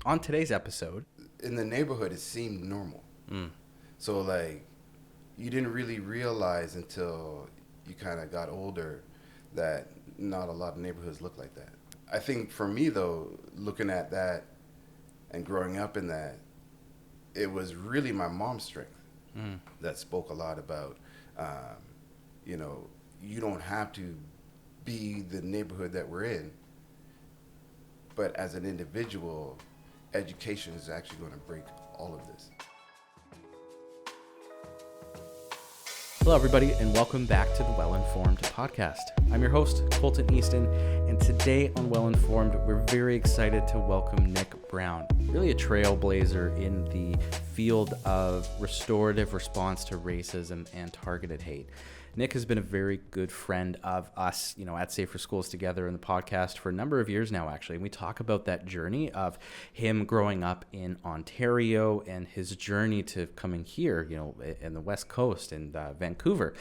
On today's episode, in the neighborhood, it seemed normal. mm, So, like, you didn't really realize until you kind of got older that not a lot of neighborhoods look like that. I think for me, though, looking at that and growing up in that, it was really my mom's strength mm, that spoke a lot about, um, you know, you don't have to be the neighborhood that we're in, but as an individual, education is actually going to break all of this. hello everybody, and welcome back to the Well Informed podcast. I'm your host, Colton Easton, and today on Well Informed, we're very excited to welcome Nick Brown, really a trailblazer in the field of restorative response to racism and targeted hate. Nick has been a very good friend of us, at Safer Schools Together in the podcast for a number of years now, actually. And we talk about that journey of him growing up in Ontario and his journey to coming here, in the West Coast and Vancouver,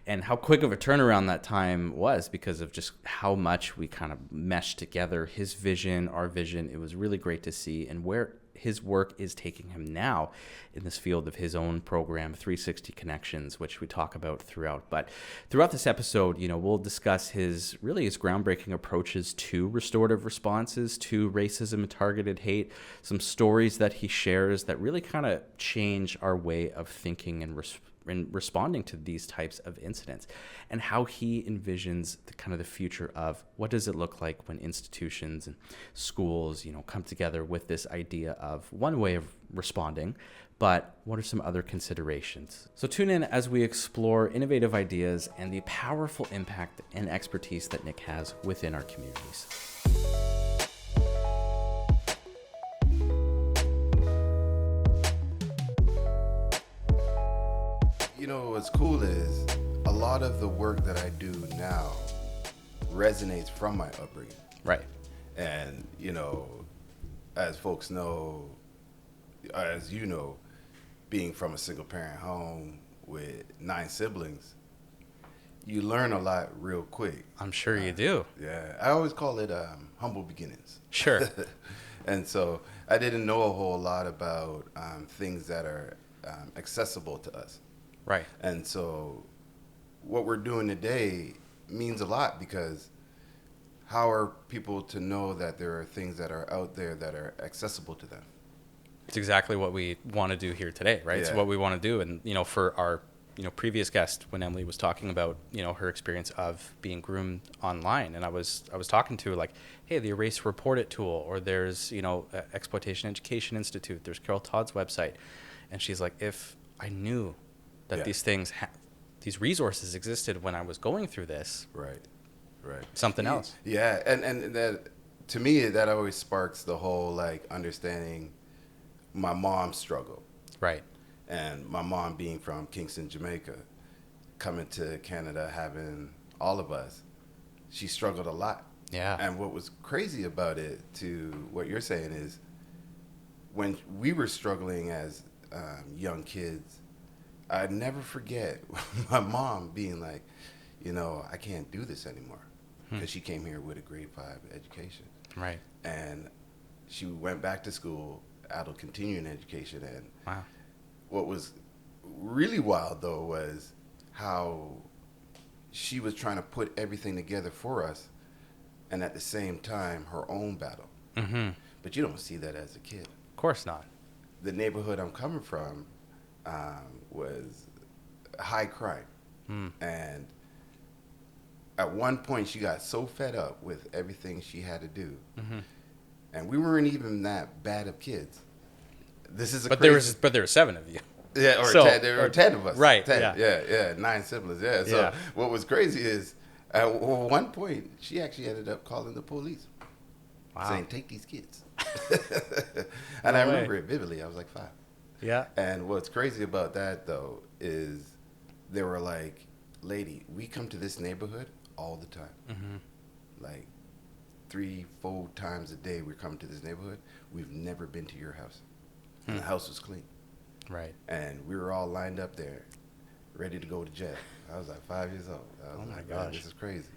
and how quick of a turnaround that time was because of just how much we kind of meshed together, his vision, our vision. It was really great to see, and where his work is taking him now in this field of his own program, 360 Connections, which we talk about throughout. But throughout this episode, we'll discuss his groundbreaking approaches to restorative responses to racism and targeted hate, some stories that he shares that really kind of change our way of thinking and responding to these types of incidents, and how he envisions the future of what does it look like when institutions and schools, come together with this idea of one way of responding, but what are some other considerations? So tune in as we explore innovative ideas and the powerful impact and expertise that Nick has within our communities. What's cool is a lot of the work that I do now resonates from my upbringing. Right. And, as folks know, as you know, being from a single parent home with 9 siblings, you learn a lot real quick. I'm sure you do. Yeah. I always call it humble beginnings. Sure. And so I didn't know a whole lot about things that are accessible to us. Right. And so what we're doing today means a lot, because how are people to know that there are things that are out there that are accessible to them? It's exactly what we want to do here today, right? Yeah. It's what we want to do. And, for our, previous guest, when Emily was talking about, her experience of being groomed online. And I was talking to her like, hey, the Erase Report It tool, or there's, Exploitation Education Institute, there's Carol Todd's website. And she's like, if I knew that these things, these resources existed when I was going through this. Right. Something else. Yeah, and that, to me, that always sparks the whole, understanding my mom's struggle. Right. And my mom being from Kingston, Jamaica, coming to Canada, having all of us, she struggled a lot. Yeah. And what was crazy about it, to what you're saying, is when we were struggling as young kids, I'd never forget my mom being like, I can't do this anymore, because she came here with a grade 5 education. Right. And she went back to school, adult continuing education. And wow. What was really wild, though, was how she was trying to put everything together for us, and at the same time, her own battle. Mm-hmm. But you don't see that as a kid. Of course not. The neighborhood I'm coming from was high crime. And at one point, she got so fed up with everything she had to do. Mm-hmm. And we weren't even that bad of kids. This is but there were 7 of you. Yeah, or 10. There were 10 of us. Right. 10. Yeah. 9 siblings. Yeah. So what was crazy is at one point, she actually ended up calling the police. Wow. Saying, take these kids. And I remember it vividly. I was like 5. Yeah. And what's crazy about that, though, is they were like, lady, we come to this neighborhood all the time. Mm-hmm. Like 3-4 times a day we're coming to this neighborhood. We've never been to your house. And the house was clean. Right. And we were all lined up there, ready to go to jail. I was like 5 years old. I was like, gosh, this is crazy.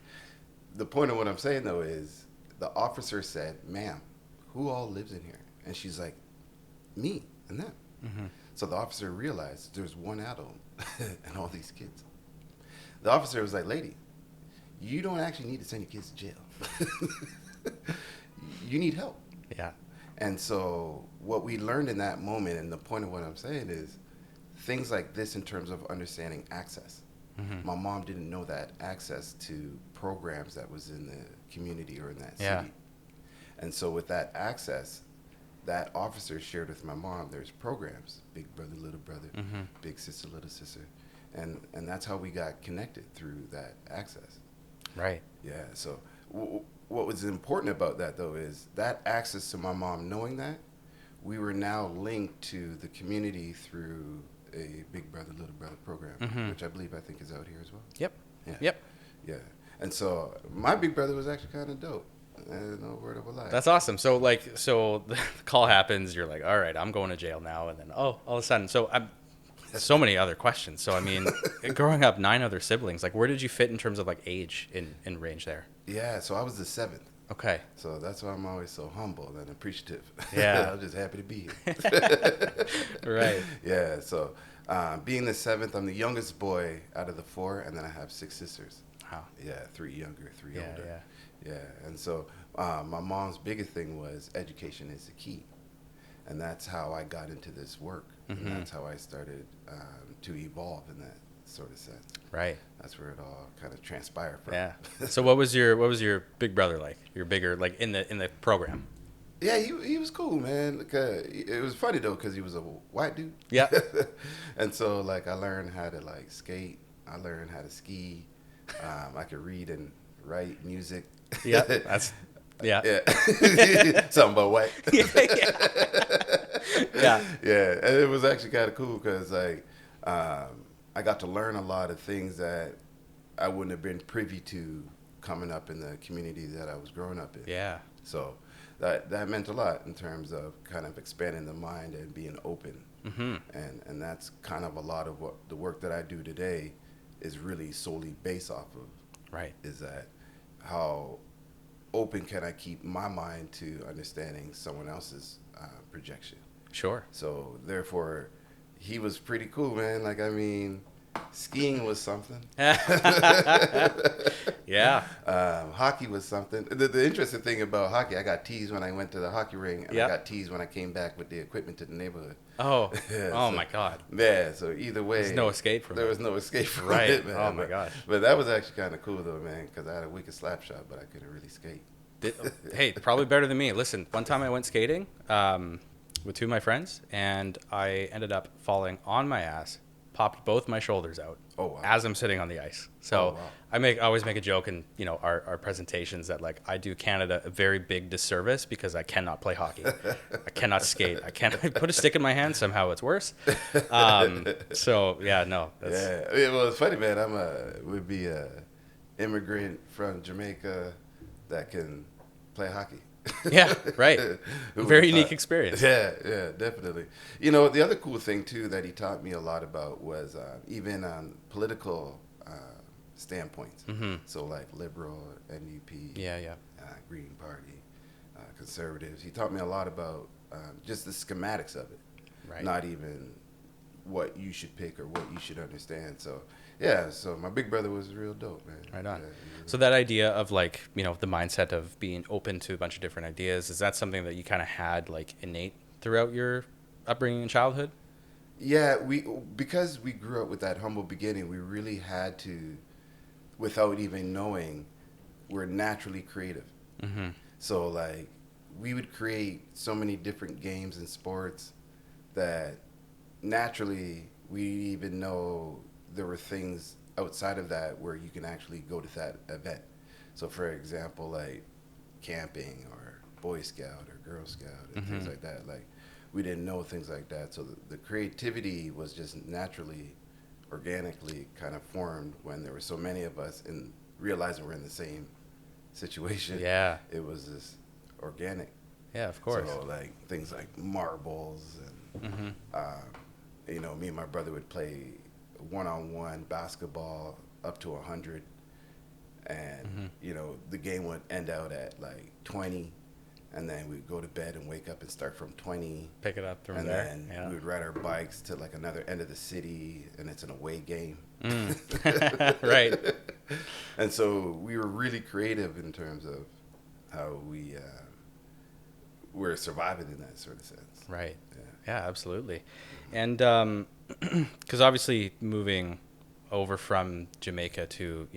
The point of what I'm saying, though, is the officer said, ma'am, who all lives in here? And she's like, me and them. Mm-hmm. So the officer realized there's one adult and all these kids. The officer was like, lady, you don't actually need to send your kids to jail. You need help. Yeah. And so what we learned in that moment, and the point of what I'm saying is things like this in terms of understanding access. Mm-hmm. My mom didn't know that access to programs that was in the community or in that Yeah. city. And so with that access, that officer shared with my mom, there's programs, big brother, little brother, Mm-hmm. big sister, little sister. And that's how we got connected through that access. Right. Yeah. So what was important about that, though, is that access to my mom knowing that, we were now linked to the community through a big brother, little brother program, Mm-hmm. which I think is out here as well. Yep. Yeah. Yep. Yeah. And so my big brother was actually kind of dope. No word of a lie. That's awesome. So the call happens. You're like, all right, I'm going to jail now. And then, all of a sudden, so many other questions. So, I mean, growing up, 9 other siblings, like, where did you fit in terms of like age in range there? Yeah. So I was the 7th. Okay. So that's why I'm always so humble and appreciative. Yeah. I'm just happy to be here. Right. Yeah. So being the 7th, I'm the youngest boy out of the 4, and then I have 6 sisters. Wow. Yeah, 3 younger, 3 Yeah, older. yeah. Yeah, and so my mom's biggest thing was education is the key, and that's how I got into this work, Mm-hmm. and that's how I started to evolve in that sort of sense. Right. That's where it all kind of transpired from. Yeah. So what was your big brother like? Your bigger, like, in the program? Yeah, he was cool, man. It was funny though, because he was a white dude. Yeah. And so like I learned how to like skate. I learned how to ski. I could read and write music. Yeah. That's yeah. Yeah. Something about white. Yeah. Yeah. Yeah, and it was actually kind of cool because like I got to learn a lot of things that I wouldn't have been privy to coming up in the community that I was growing up in. Yeah. So that meant a lot in terms of kind of expanding the mind and being open. Mm-hmm. And that's kind of a lot of what the work that I do today is really solely based off of. Right. Is that how open can I keep my mind to understanding someone else's projection? Sure. So therefore, he was pretty cool, man. Like, I mean, skiing was something. Yeah. Hockey was something. The interesting thing about hockey, I got teased when I went to the hockey ring, and Yep. I got teased when I came back with the equipment to the neighborhood. Oh. Yeah, Oh so- my God. Yeah, so either way, There's no escape from there it. was no escape from Right. it, man. Oh my gosh. But that was actually kind of cool though, man, because I had a wicked slap shot, but I couldn't really skate. Hey, probably better than me. Listen, one time I went skating with 2 of my friends, and I ended up falling on my ass, popped both my shoulders out Oh, wow. as I'm sitting on the ice. So Oh, wow. I always make a joke in our presentations that like I do Canada a very big disservice because I cannot play hockey, I cannot skate, I can't put a stick in my hand. Somehow it's worse. So yeah, no. That's, Yeah, well, it's funny, man. Would be a immigrant from Jamaica that can play hockey. Yeah, right. Who Very would've unique thought? experience. Yeah, definitely. You know, the other cool thing too that he taught me a lot about was even on political standpoints. Mm-hmm. So like liberal, NUP, Yeah. Green Party, conservatives. He taught me a lot about just the schematics of it, Right. not even what you should pick or what you should understand. So yeah, so my big brother was real dope, man. Right on. Yeah, So that idea of like, the mindset of being open to a bunch of different ideas, is that something that you kind of had like innate throughout your upbringing and childhood? yeah, because we grew up with that humble beginning, we really had to, without even knowing, we're naturally creative. Mm-hmm. So like we would create so many different games and sports that naturally we even know there were things outside of that where you can actually go to that event. So for example, like camping or Boy Scout or Girl Scout and things Mhm. like that. Like we didn't know things like that. So the creativity was just naturally, organically kind of formed when there were so many of us and realizing we're in the same situation. Yeah. It was just organic. Yeah, of course. So like things like marbles and Mm-hmm. me and my brother would play one-on-one basketball up to 100, and Mhm. the game would end out at like 20, and then we'd go to bed and wake up and start from 20. Pick it up from And there. then Yeah. we would ride our bikes to like another end of the city, and it's an away game. Right. And so we were really creative in terms of how we were surviving in that sort of sense. Right. Yeah. Yeah, absolutely. And because obviously moving over from Jamaica to,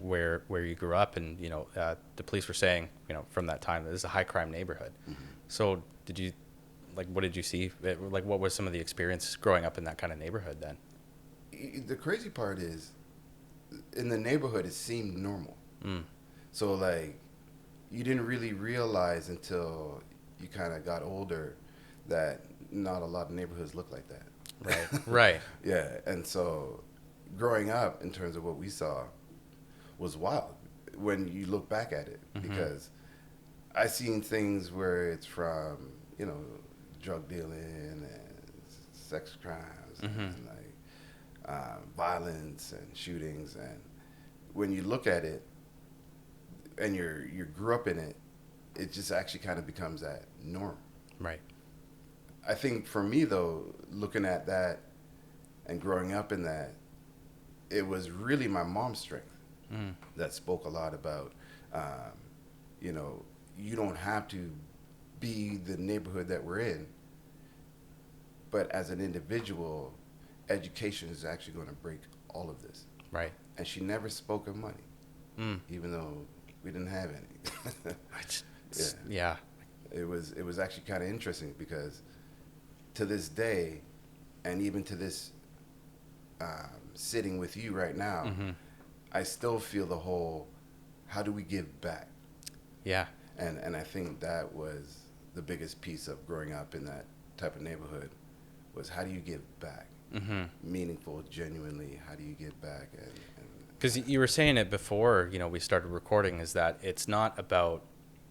where you grew up, and, the police were saying, from that time, this is a high crime neighborhood. Mm-hmm. So what did you see? Like, what was some of the experience growing up in that kind of neighborhood then? The crazy part is, in the neighborhood, it seemed normal. Mm. So like, you didn't really realize until you kind of got older that not a lot of neighborhoods look like that. Right. Right. Yeah, and so growing up, in terms of what we saw, was wild when you look back at it, Mm-hmm. because I seen things where it's from, drug dealing and sex crimes, Mm-hmm. and like violence and shootings, and when you look at it and you grew up in it, it just actually kind of becomes that norm. Right. I think for me though, looking at that and growing up in that, it was really my mom's strength that spoke a lot about, you don't have to be the neighborhood that we're in, but as an individual, education is actually going to break all of this. Right. And she never spoke of money, even though we didn't have any. Yeah. It was actually kind of interesting, because to this day, and even to this sitting with you right now, Mm-hmm. I still feel the whole, how do we give back? Yeah. And I think that was the biggest piece of growing up in that type of neighborhood, was how do you give back? Mm-hmm. Meaningful, genuinely, how do you give back? And Because you were saying it before, we started recording, is that it's not about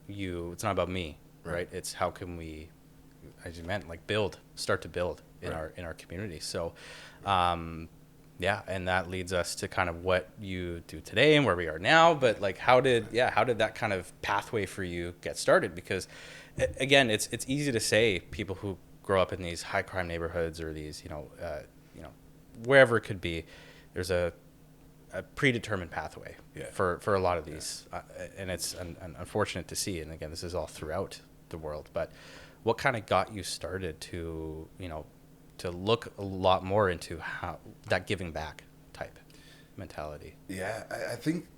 you, it's not about me, right? It's how can we, as you meant, like start to build in our community. So, yeah, and that leads us to kind of what you do today and where we are now. But like, how did that kind of pathway for you get started? Because again, it's easy to say, people who grow up in these high crime neighborhoods, or these, wherever it could be, there's a predetermined pathway for a lot of these, and it's unfortunate to see. And again, this is all throughout the world. But what kind of got you started to to look a lot more into how that giving back type mentality? Yeah, I think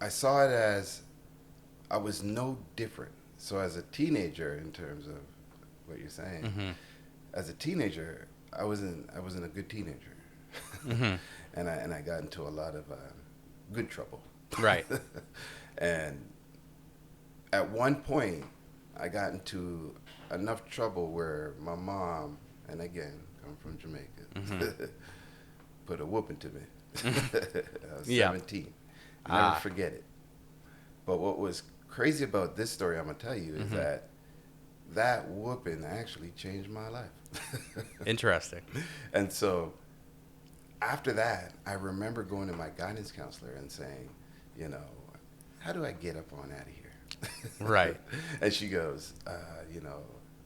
I saw it as I was no different. So as a teenager, in terms of what you're saying, as a teenager, I wasn't a good teenager, and I got into a lot of good trouble. Right. And at one point, I got into enough trouble where my mom, and again, I'm from Jamaica, put a whooping to me. I was 17. Never forget it. But what was crazy about this story I'm going to tell you is that whooping actually changed my life. Interesting. And so after that, I remember going to my guidance counselor and saying, how do I get up on out of here? Right. And she goes,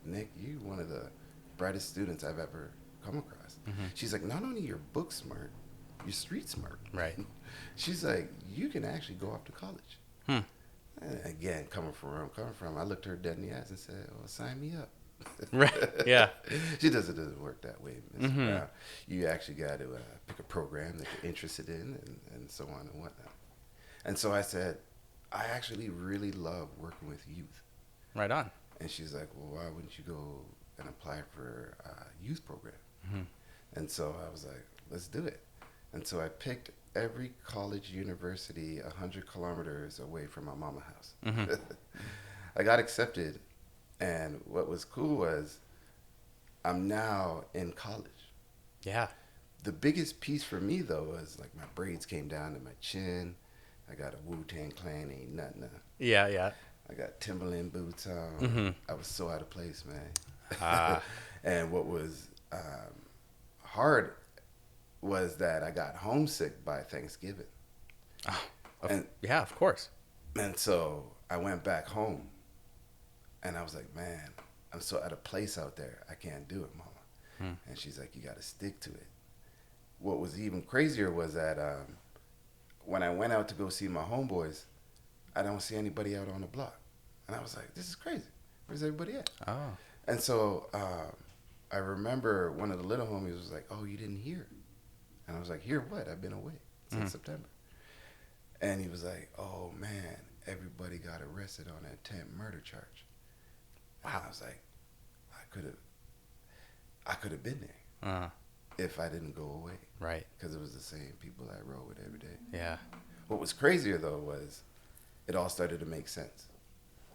Nick, you're one of the brightest students I've ever come across. She's like, not only you're book smart, you're street smart. Right. She's like, you can actually go off to college. And again, coming from where I'm coming from, I looked her dead in the eyes and said, "Oh, sign me up." Right. Yeah. It doesn't work that way, Ms. Brown. You actually got to pick a program that you're interested in, and so on and whatnot. And so I said, I actually really love working with youth. Right on. And she's like, well, why wouldn't you go and apply for a youth program? And so I was like, let's do it. And so I picked every college, university 100 kilometers away from my mama house. I got accepted, and what was cool was I'm now in college. Yeah. The biggest piece for me, though, was like my braids came down to my chin. I got a Wu-Tang Clan, ain't nothing. Yeah, yeah. I got Timberland boots on. I was so out of place, man. And what was hard was that I got homesick by Thanksgiving. Yeah, of course. And so I went back home. And I was like, man, I'm so out of place out there. I can't do it, mama. Hmm. And she's like, you got to stick to it. What was even crazier was that when I went out to go see my homeboys, I don't see anybody out on the block. And I was like, this is crazy. Where's everybody at? Oh. And so I remember one of the little homies was like, oh, you didn't hear. And I was like, hear what? I've been away since September. And he was like, oh, man, everybody got arrested on an attempt murder charge. Wow. And I was like, I could have been there if I didn't go away. Right. Because it was the same people I rode with every day. Yeah. What was crazier, though, was it all started to make sense.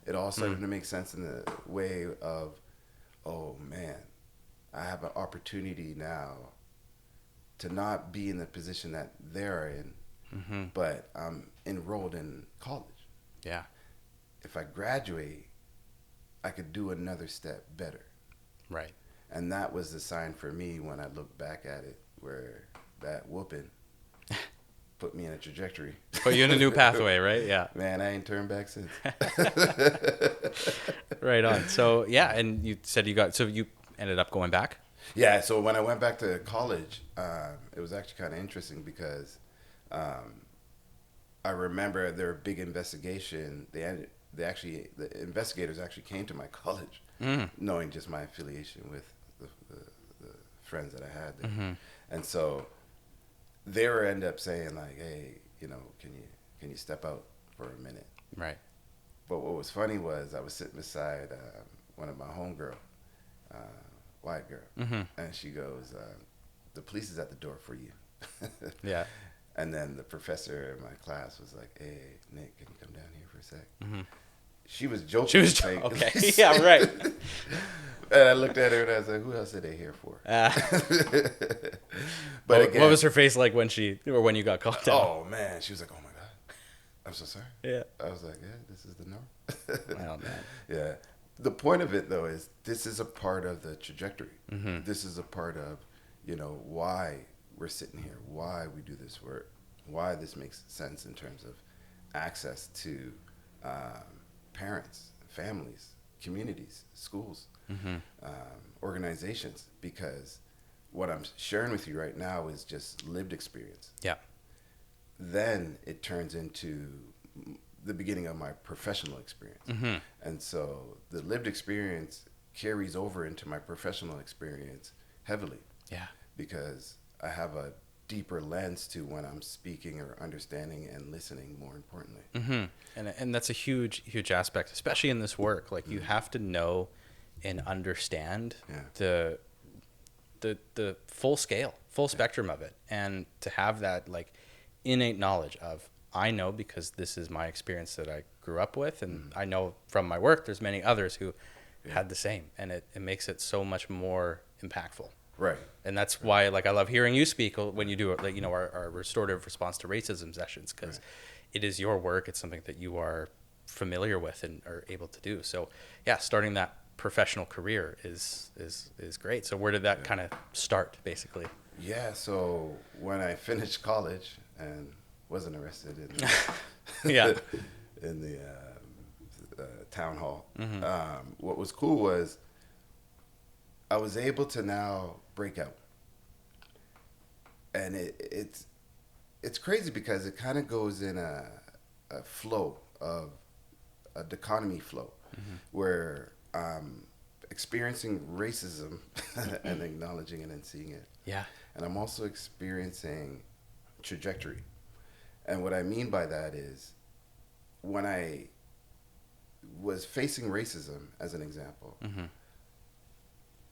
It all started to make sense in the way of, oh, man, I have an opportunity now to not be in the position that they're in, but I'm enrolled in college. Yeah. If I graduate, I could do another step better. Right. And that was the sign for me when I look back at it, where that whooping put me in a trajectory. Put you in a new pathway, right? Yeah. Man, I ain't turned back since. Right on. So, yeah, and you said you ended up going back? Yeah, so when I went back to college, it was actually kind of interesting because I remember their big investigation. The investigators actually came to my college, knowing just my affiliation with the friends that I had there. And so they were end up saying like, hey, can you step out for a minute? Right. But what was funny was I was sitting beside one of my homegirl, white girl, and she goes, the police is at the door for you. Yeah. And then the professor in my class was like, hey, Nick, can you come down here for a sec? She was joking. She was joking. Okay. Yeah, right. And I looked at her and I was like, who else are they here for? But again, what was her face like when you got called down? Oh, man. She was like, oh, my God. I'm so sorry. Yeah. I was like, yeah, this is the norm. Oh, man. Yeah. The point of it, though, is this is a part of the trajectory. This is a part of, why we're sitting here, why we do this work, why this makes sense in terms of access to parents, families, communities, schools, organizations, because what I'm sharing with you right now is just lived experience. Yeah. Then it turns into the beginning of my professional experience. And so the lived experience carries over into my professional experience heavily. Yeah. Because I have a deeper lens to when I'm speaking or understanding and listening, more importantly. And that's a huge aspect, especially in this work. Like you have to know and understand the full spectrum of it, and to have that like innate knowledge of, I know because this is my experience that I grew up with, and I know from my work there's many others who had the same, and it makes it so much more impactful. Right. And that's why, like, I love hearing you speak when you do it, like, our restorative response to racism sessions, because it is your work. It's something that you are familiar with and are able to do. So, yeah, starting that professional career is great. So where did that kind of start, basically? Yeah, so when I finished college and wasn't arrested in the town hall, what was cool was I was able to now break out. And it's crazy because it kind of goes in a flow of a dichotomy flow where I'm experiencing racism and acknowledging it and seeing it. Yeah. And I'm also experiencing trajectory. And what I mean by that is when I was facing racism, as an example,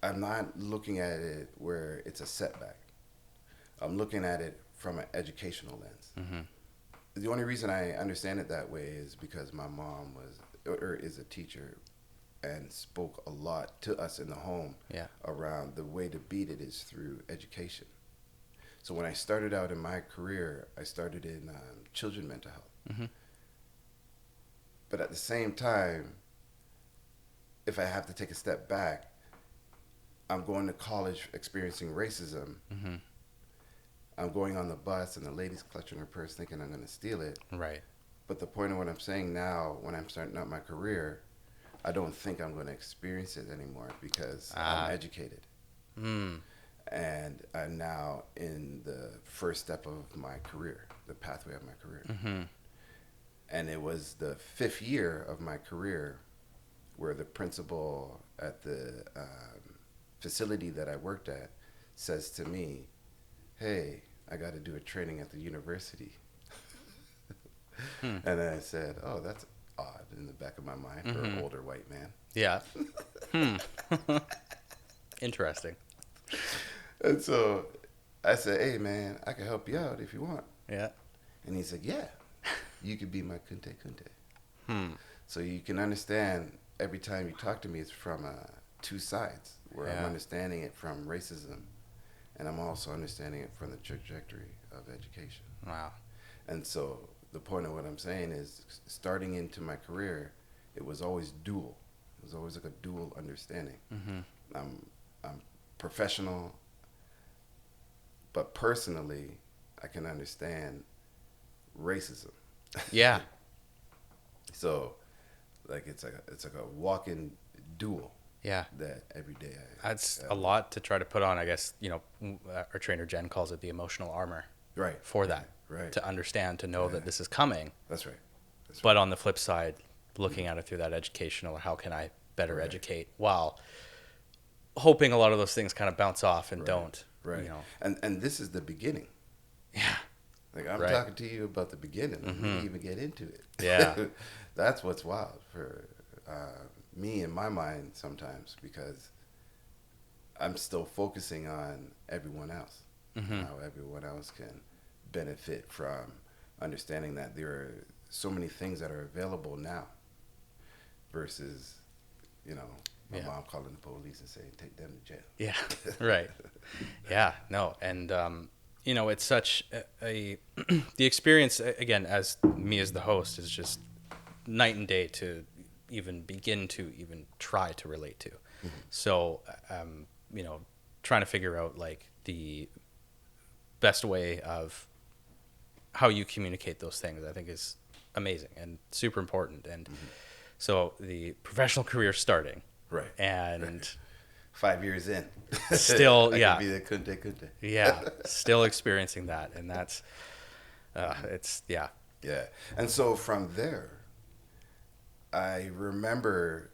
I'm not looking at it where it's a setback. I'm looking at it from an educational lens. The only reason I understand it that way is because my mom is a teacher and spoke a lot to us in the home around the way to beat it is through education. So when I started out in my career, I started in children mental health. But at the same time, if I have to take a step back, I'm going to college experiencing racism. I'm going on the bus and the lady's clutching her purse thinking I'm going to steal it. Right. But the point of what I'm saying now, when I'm starting out my career, I don't think I'm going to experience it anymore because I'm educated. And I'm now in the first step of my career, the pathway of my career. And it was the 5th year of my career where the principal at the facility that I worked at says to me, hey, I got to do a training at the university. And then I said, oh, that's odd in the back of my mind for an older white man. Yeah. Interesting. And so I said, hey, man, I can help you out if you want. Yeah. And he said, yeah, you could be my kunte kunte. So you can understand every time you talk to me, it's from two sides, where I'm understanding it from racism, and I'm also understanding it from the trajectory of education. Wow. And so the point of what I'm saying is, starting into my career, it was always dual. It was always like a dual understanding. I'm professional, but personally, I can understand racism. Yeah. So, like it's like a walking duel. Yeah. That every day That's a lot to try to put on. I guess our trainer Jen calls it the emotional armor. Right. For that. Right. To understand, to know that this is coming. That's right. But on the flip side, looking at it through that educational, how can I better educate while hoping a lot of those things kind of bounce off and don't. Right. And this is the beginning. Yeah. Like I'm talking to you about the beginning. We didn't even get into it. Yeah. That's what's wild for me in my mind sometimes, because I'm still focusing on everyone else. How everyone else can benefit from understanding that there are so many things that are available now versus, my mom calling the police and saying, take them to jail. Yeah. Right. Yeah. No. And, it's such the experience, again, as me as the host, is just night and day to even begin to even try to relate to. So, trying to figure out like the best way of how you communicate those things, I think is amazing and super important. And so the professional career starting. Right. And 5 years in. Still, I yeah. Could be the kunte kunte. Yeah. Still experiencing that. And that's, Yeah. And so from there, I remember,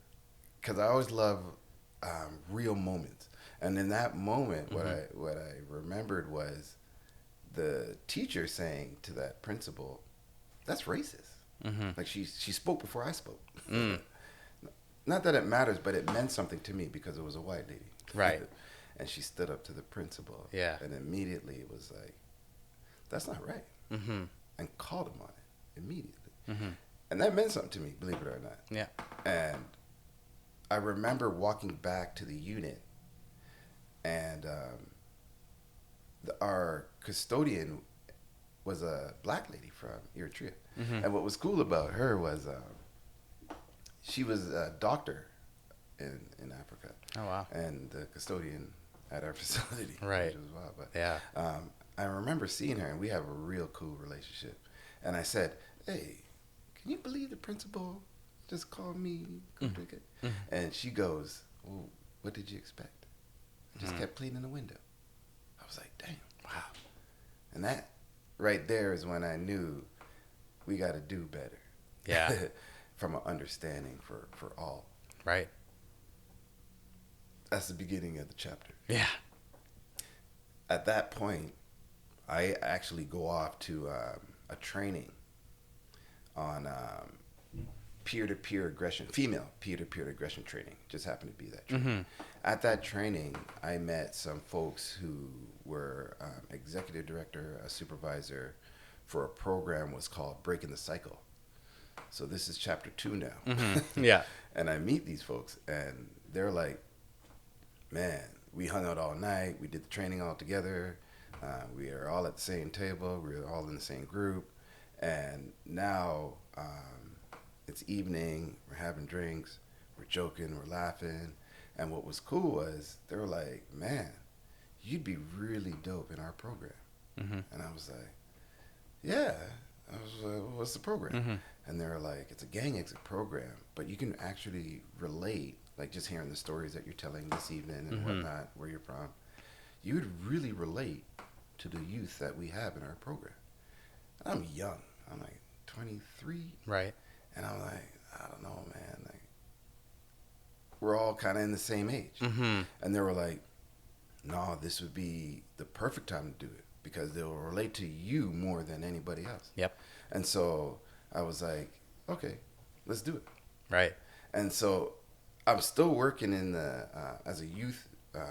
because I always love real moments. And in that moment, what I remembered was the teacher saying to that principal, that's racist. Like she spoke before I spoke. Not that it matters, but it meant something to me because it was a white lady. Right. And she stood up to the principal. Yeah. And immediately it was like, that's not right. And called him on it immediately. And that meant something to me, believe it or not. Yeah. And I remember walking back to the unit, and our custodian was a black lady from Eritrea. And what was cool about her was she was a doctor in Africa. Oh, wow. And the custodian at our facility. Right. Which was wild. But Yeah. I remember seeing her, and we have a real cool relationship. And I said, hey, can you believe the principal just called me? And she goes, well, what did you expect? I just kept cleaning the window. I was like, damn. Wow. And that right there is when I knew we got to do better. Yeah. From an understanding for all. Right. That's the beginning of the chapter. Yeah. At that point, I actually go off to a training on peer-to-peer aggression, female peer-to-peer aggression training. Just happened to be that training. At that training, I met some folks who were executive director, a supervisor for a program was called Breaking the Cycle. So this is chapter 2 now. Yeah. And I meet these folks, and they're like, man, we hung out all night. We did the training all together. We are all at the same table. We're all in the same group. And now it's evening. We're having drinks. We're joking. We're laughing. And what was cool was they were like, man, you'd be really dope in our program. And I was like, yeah. I was like, what's the program? And they're like, it's a gang exit program, but you can actually relate, like just hearing the stories that you're telling this evening and whatnot, where you're from. You would really relate to the youth that we have in our program. And I'm young. I'm like 23. Right. And I'm like, I don't know, man. Like, we're all kind of in the same age. And they were like, no, this would be the perfect time to do it because they'll relate to you more than anybody else. Yep. And so I was like, okay, let's do it. Right. And so I'm still working in the as a youth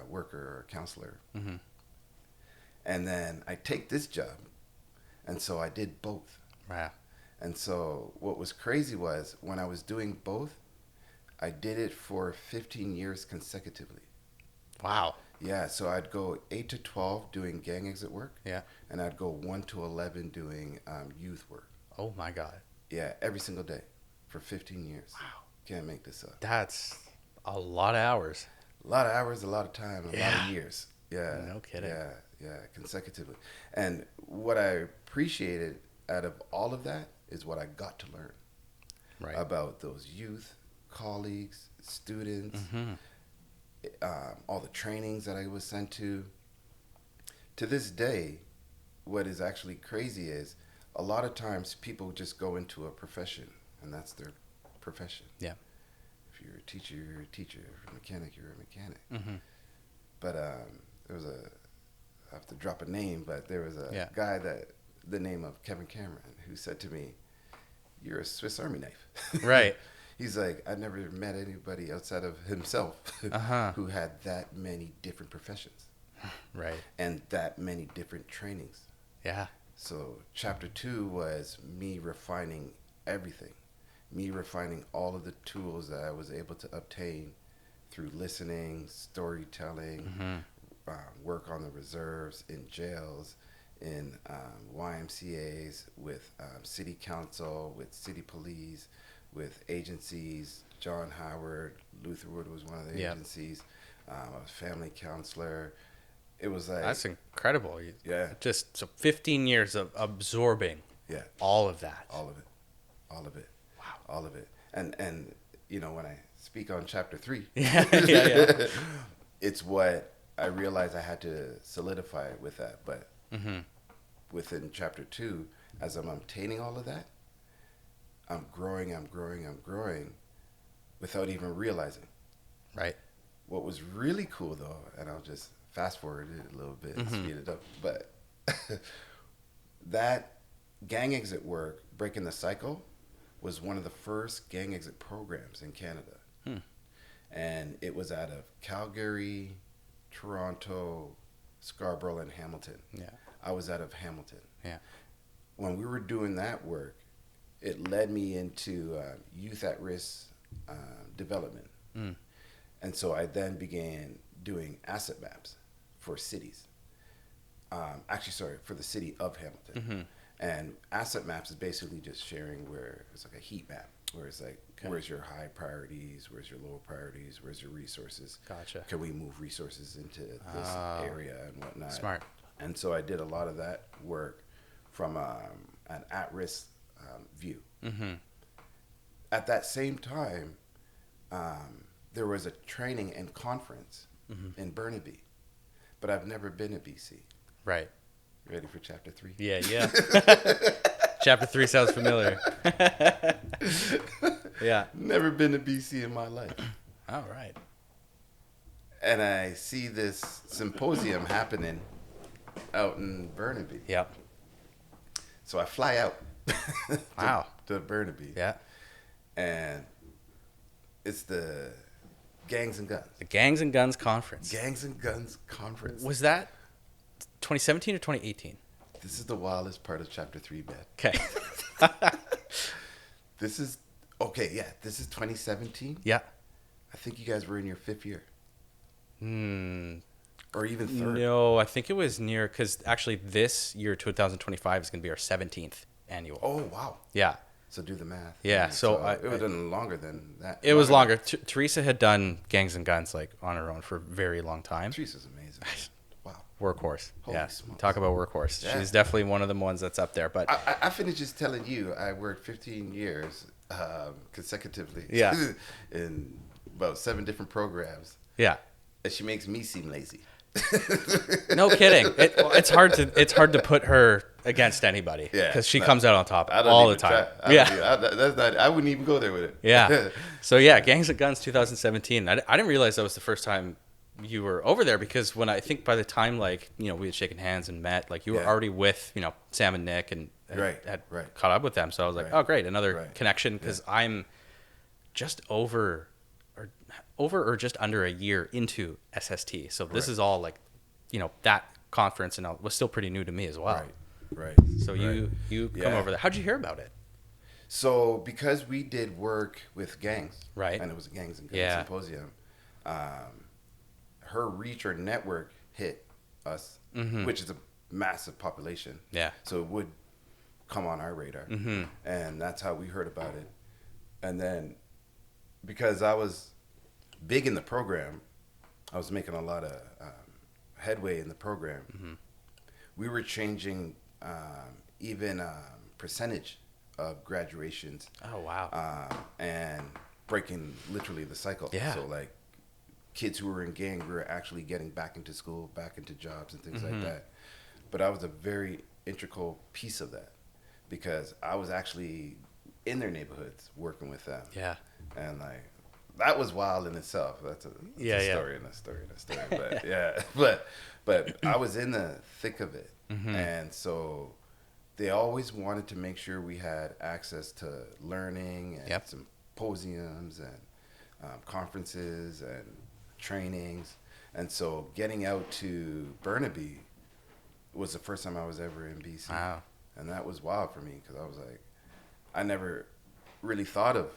worker or counselor. And then I take this job. And so I did both. Wow. And so what was crazy was when I was doing both, I did it for 15 years consecutively. Wow. Yeah, so I'd go 8 to 12 doing gang exit work. Yeah. And I'd go 1 to 11 doing youth work. Oh my God. Yeah, every single day for 15 years. Wow. Can't make this up. That's a lot of hours. A lot of hours, a lot of time, a lot of years. Yeah. No kidding. Yeah, consecutively. And what I appreciated out of all of that is what I got to learn. Right. About those youth, colleagues, students, all the trainings that I was sent to. To this day, what is actually crazy is a lot of times people just go into a profession, and that's their profession. Yeah. If you're a teacher, you're a teacher. If you're a mechanic, you're a mechanic. But there was I have to drop a name, but there was a guy the name of Kevin Cameron, who said to me, "You're a Swiss Army knife." Right. He's like, I never met anybody outside of himself who had that many different professions. Right. And that many different trainings. Yeah. So chapter 2 was me refining everything. Me refining all of the tools that I was able to obtain through listening, storytelling, work on the reserves, in jails, in YMCAs, with city council, with city police, with agencies. John Howard, Lutherwood was one of the agencies. I was family counselor. It was like... That's incredible. Yeah. Just so 15 years of absorbing all of that. All of it. All of it. Wow. All of it. And you know, when I speak on chapter 3, it's what I realized I had to solidify with that. But within chapter 2, as I'm obtaining all of that, I'm growing without even realizing. Right. What was really cool, though, and I'll just fast forward it a little bit and speed it up, but that gang exit work, breaking the cycle, was one of the first gang exit programs in Canada. And it was out of Calgary, Toronto, Scarborough, and Hamilton. Yeah. I was out of Hamilton. Yeah. When we were doing that work, it led me into youth at risk development. And so I then began doing asset maps for cities. For the city of Hamilton. And asset maps is basically just sharing where it's like a heat map, where it's like, where's your high priorities, where's your low priorities, where's your resources. Gotcha. Can we move resources into this area and whatnot? Smart. And so I did a lot of that work from an at-risk view. At that same time, there was a training and conference in Burnaby, but I've never been to BC. Right. Ready for chapter 3? Yeah. Chapter 3 sounds familiar. Yeah. Never been to BC in my life. All right. And I see this symposium happening out in Burnaby. Yep. So I fly out to Burnaby. Yeah. And it's the Gangs and Guns. The Gangs and Guns Conference. Gangs and Guns Conference. Was that 2017 or 2018? This is the wildest part of chapter 3, man. Okay. This is 2017. Yeah. I think you guys were in your 5th year. Or even 3rd. No, I think it was near, because actually this year, 2025, is going to be our 17th annual. Oh, wow. Yeah. So do the math. Yeah. It was done longer than that. It was longer. Teresa had done Gangs and Guns like on her own for a very long time. Teresa's amazing. Wow. Workhorse. Holy Yeah. smokes. Talk about workhorse. Yeah. She's definitely one of the ones that's up there. But I finished just telling you I worked 15 years consecutively Yeah. in about 7 different programs, yeah. and she makes me seem lazy. No kidding. It's hard to put her against anybody because she comes out on top all the time. I wouldn't even go there with it. Yeah. So yeah, Gangs of Guns 2017. I didn't realize that was the first time you were over there, because when I think by the time we had shaken hands and met, like you were already with Sam and Nick and had caught up with them. So I was like, oh great, another connection, because I'm just over or just under a year into SST. So this is all like, that conference and all was still pretty new to me as well. Right. So you come over there. How'd you hear about it? So because we did work with gangs, right, and it was a Gangs and Guns symposium, her reach or network hit us, which is a massive population. Yeah. So it would come on our radar, and that's how we heard about it. And then because I was big in the program, I was making a lot of headway in the program. We were changing even percentage of graduations. Oh wow! And breaking literally the cycle. Yeah. So like kids who were in gang, we were actually getting back into school, back into jobs and things like that. But I was a very integral piece of that, because I was actually in their neighborhoods working with them. Yeah. And like that was wild in itself. That's a story and a story and a story. But yeah, but I was in the thick of it, and so they always wanted to make sure we had access to learning and symposiums and conferences and trainings. And so getting out to Burnaby was the first time I was ever in BC. Wow. And that was wild for me, because I was like, I never really thought of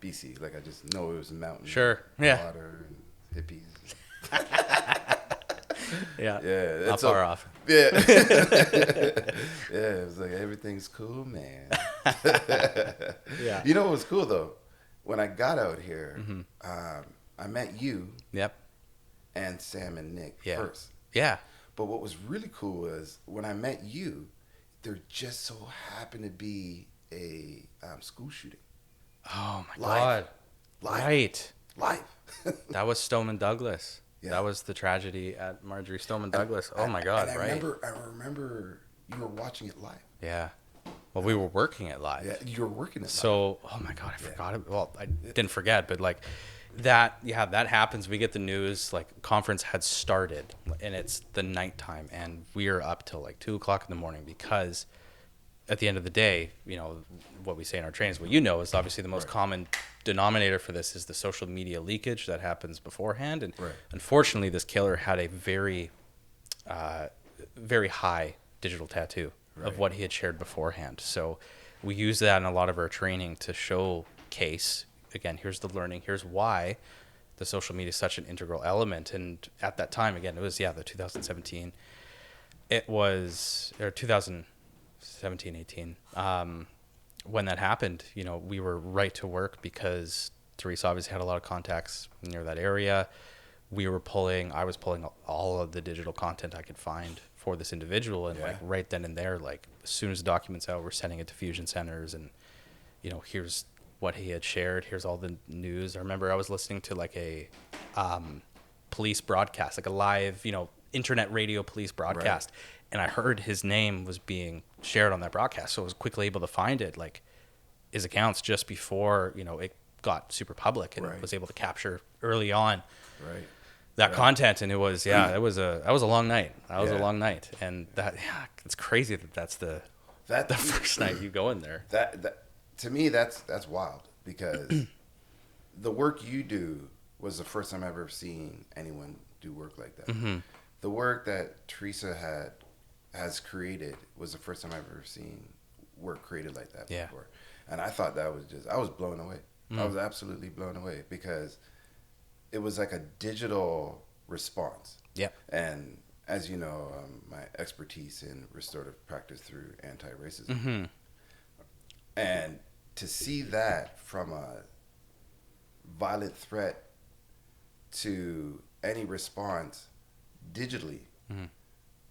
BC. Like I just know it was a mountain, water, and hippies. Yeah. Not far off. Yeah. It was like, everything's cool, man. Yeah. You know what was cool though? When I got out here, I met you. Yep. And Sam and Nick first. Yeah. But what was really cool was when I met you, there just so happened to be a school shooting. Oh my God. Right. Live. That was Stoneman Douglas. Yeah. That was the tragedy at Marjorie Stoneman Douglas. Oh my God. And right. I remember you were watching it live. Yeah. Well, we were working it live. Yeah, you were working it live. So, oh my God, I forgot it. Well, I didn't forget, but like that happens. We get the news, like conference had started and it's the nighttime and we're up till like 2:00 in the morning, because at the end of the day, what we say in our trainings, what is obviously the most common denominator for this is the social media leakage that happens beforehand. And unfortunately, this killer had a very, very high digital tattoo of what he had shared beforehand. So we use that in a lot of our training to showcase, again, here's the learning, here's why the social media is such an integral element. And at that time, again, it was, the 2017, it was, or 2017, 18, when that happened, we were right to work, because Teresa obviously had a lot of contacts near that area. I was pulling all of the digital content I could find for this individual, and like right then and there, like as soon as the document's out, we're sending it to fusion centers, and here's what he had shared, here's all the news. I remember I was listening to like a police broadcast, like a live internet radio police broadcast, and I heard his name was being shared on that broadcast, so I was quickly able to find it, like his accounts, just before it got super public, and was able to capture early on that content. And it was that was a long night. That was a long night, and it's crazy that's the first night you go in there. That to me, that's wild, because the work you do was the first time I've ever seen anyone do work like that. The work that Teresa has created was the first time I've ever seen work created like that before. And I thought that was I was blown away. I was absolutely blown away, because it was like a digital response. Yeah. And as you know, my expertise in restorative practice through anti-racism. And to see that from a violent threat to any response digitally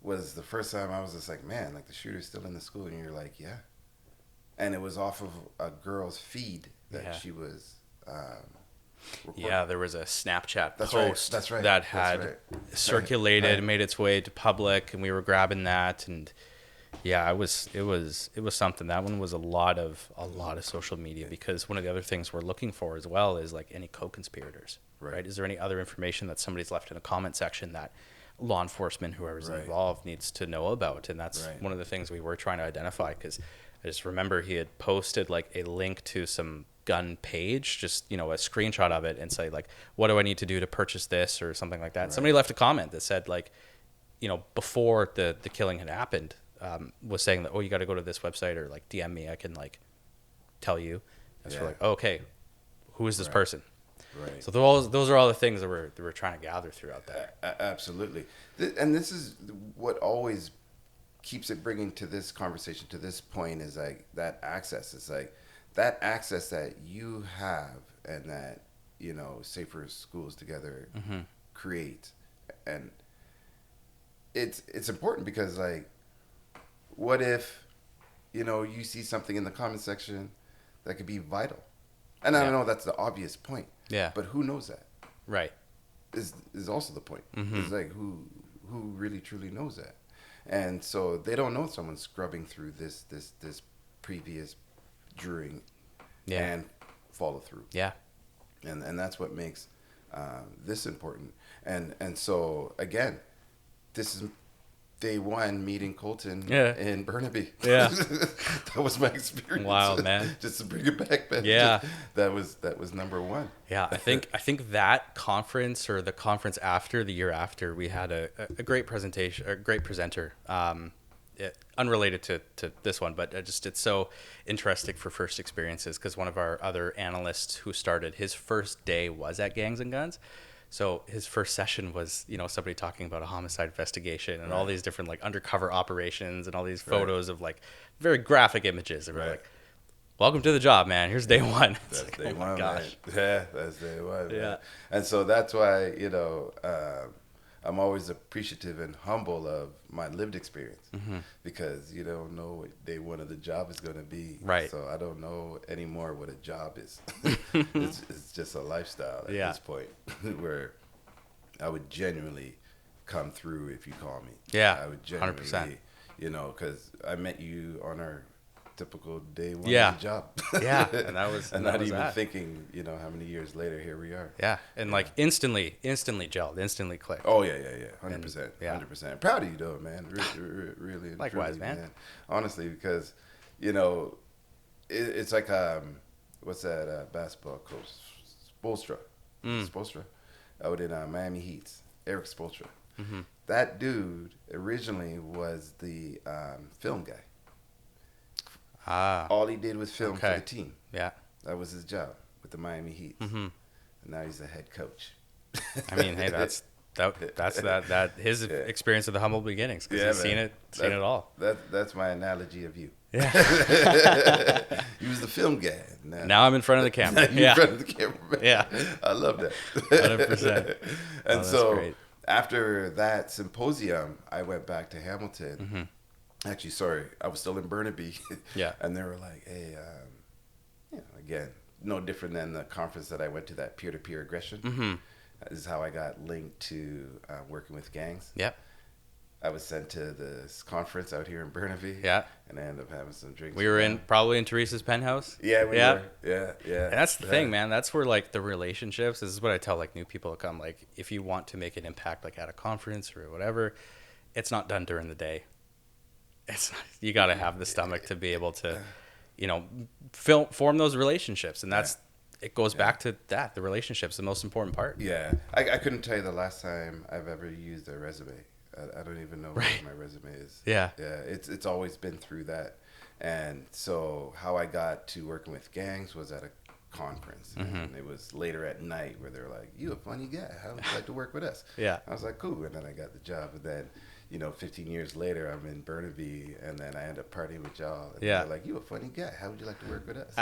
was the first time I was just like, man, like the shooter's still in the school, and you're like, yeah. And it was off of a girl's feed that she was. Yeah, there was a Snapchat That's post right. that had circulated, made its way to public, and we were grabbing that, and yeah, it was something. That one was a lot of social media, because one of the other things we're looking for as well is like any co-conspirators, right? Is there any other information that somebody's left in a comment section that law enforcement, whoever's involved, needs to know about? And that's one of the things we were trying to identify, because I just remember he had posted like a link to some gun page, just, you know, a screenshot of it, and say like, what do I need to do to purchase this or something like that. Somebody left a comment that said like, you know, before the killing had happened, was saying that, oh, you got to go to this website, or like DM me, I can like tell you. And so we're like, oh, okay, who is this person? Right. So those are all the things that we're trying to gather throughout that. Absolutely. And this is what always keeps it bringing to this conversation to this point, is like that access. It's like that access that you have, and that, you know, Safer Schools Together create. And it's important, because like, what if, you know, you see something in the comment section that could be vital? And I don't know, that's the obvious point. Yeah. But who knows that? Right. Is also the point. It's like, who really truly knows that? And so they don't know someone's scrubbing through this previous during and follow through. Yeah. And that's what makes this important. And so again, this is day one meeting Colton in Burnaby. Yeah. That was my experience. Wow, man. Just to bring it back, man. Yeah. That was number one. Yeah. I think that conference, or the conference after, the year after, we had a great presentation, a great presenter. Unrelated to this one, but it's so interesting for first experiences, because one of our other analysts who started, his first day was at Gangs and Guns. So his first session was, you know, somebody talking about a homicide investigation and all these different like undercover operations and all these photos of like very graphic images. And we're like, welcome to the job, man. Here's day one. It's that's like, day oh my one, gosh. Man. Yeah, that's day one. Yeah. Man. And so that's why, you know, I'm always appreciative and humble of my lived experience, because you don't know what day one of the job is going to be. Right. So I don't know anymore what a job is. It's just a lifestyle at this point, where I would genuinely come through if you call me. Yeah. I would genuinely, 100%. You know, because I met you on our typical day one of the job. Yeah. And that was, and not even thinking, you know, how many years later, here we are. Yeah. And like instantly gelled, instantly clicked. Oh yeah. 100%. 100%. Proud of you though, man. Really. Likewise, truly, man. Honestly, because, you know, it's like, what's that basketball coach? Spoelstra. Out in Miami Heat. Eric Spoelstra. That dude originally was the film guy. All he did was film for the team. Yeah. That was his job with the Miami Heat. And now he's the head coach. I mean, hey, that's his experience of the humble beginnings, because he's seen it all. That's my analogy of you. Yeah. He was the film guy. Now I'm in front of the camera. In front of the camera. Yeah. I love that. 100%. And so great. After that symposium, I went back to Hamilton. Actually, sorry, I was still in Burnaby. Yeah. And they were like, hey, you know, again, no different than the conference that I went to, that peer-to-peer aggression. This is how I got linked to working with gangs. Yep. I was sent to this conference out here in Burnaby. Yeah. And I ended up having some drinks. We were probably in Teresa's penthouse. Yeah, we were. Yeah. And that's the thing, man. That's where like the relationships, this is what I tell like new people to come. Like, if you want to make an impact like at a conference or whatever, it's not done during the day. You got to have the stomach to be able to, you know, form those relationships. And that's, it goes back to that. The relationship's the most important part. Yeah. I couldn't tell you the last time I've ever used a resume. I don't even know what my resume is. Yeah. Yeah. It's always been through that. And so how I got to working with gangs was at a conference. And it was later at night where they're like, "You a funny guy. How would you like to work with us?" Yeah. I was like, "Cool." And then I got the job. And then, 15 years later, I'm in Burnaby, and then I end up partying with y'all. And Yeah. they're like, "You a funny guy. How would you like to work with us?"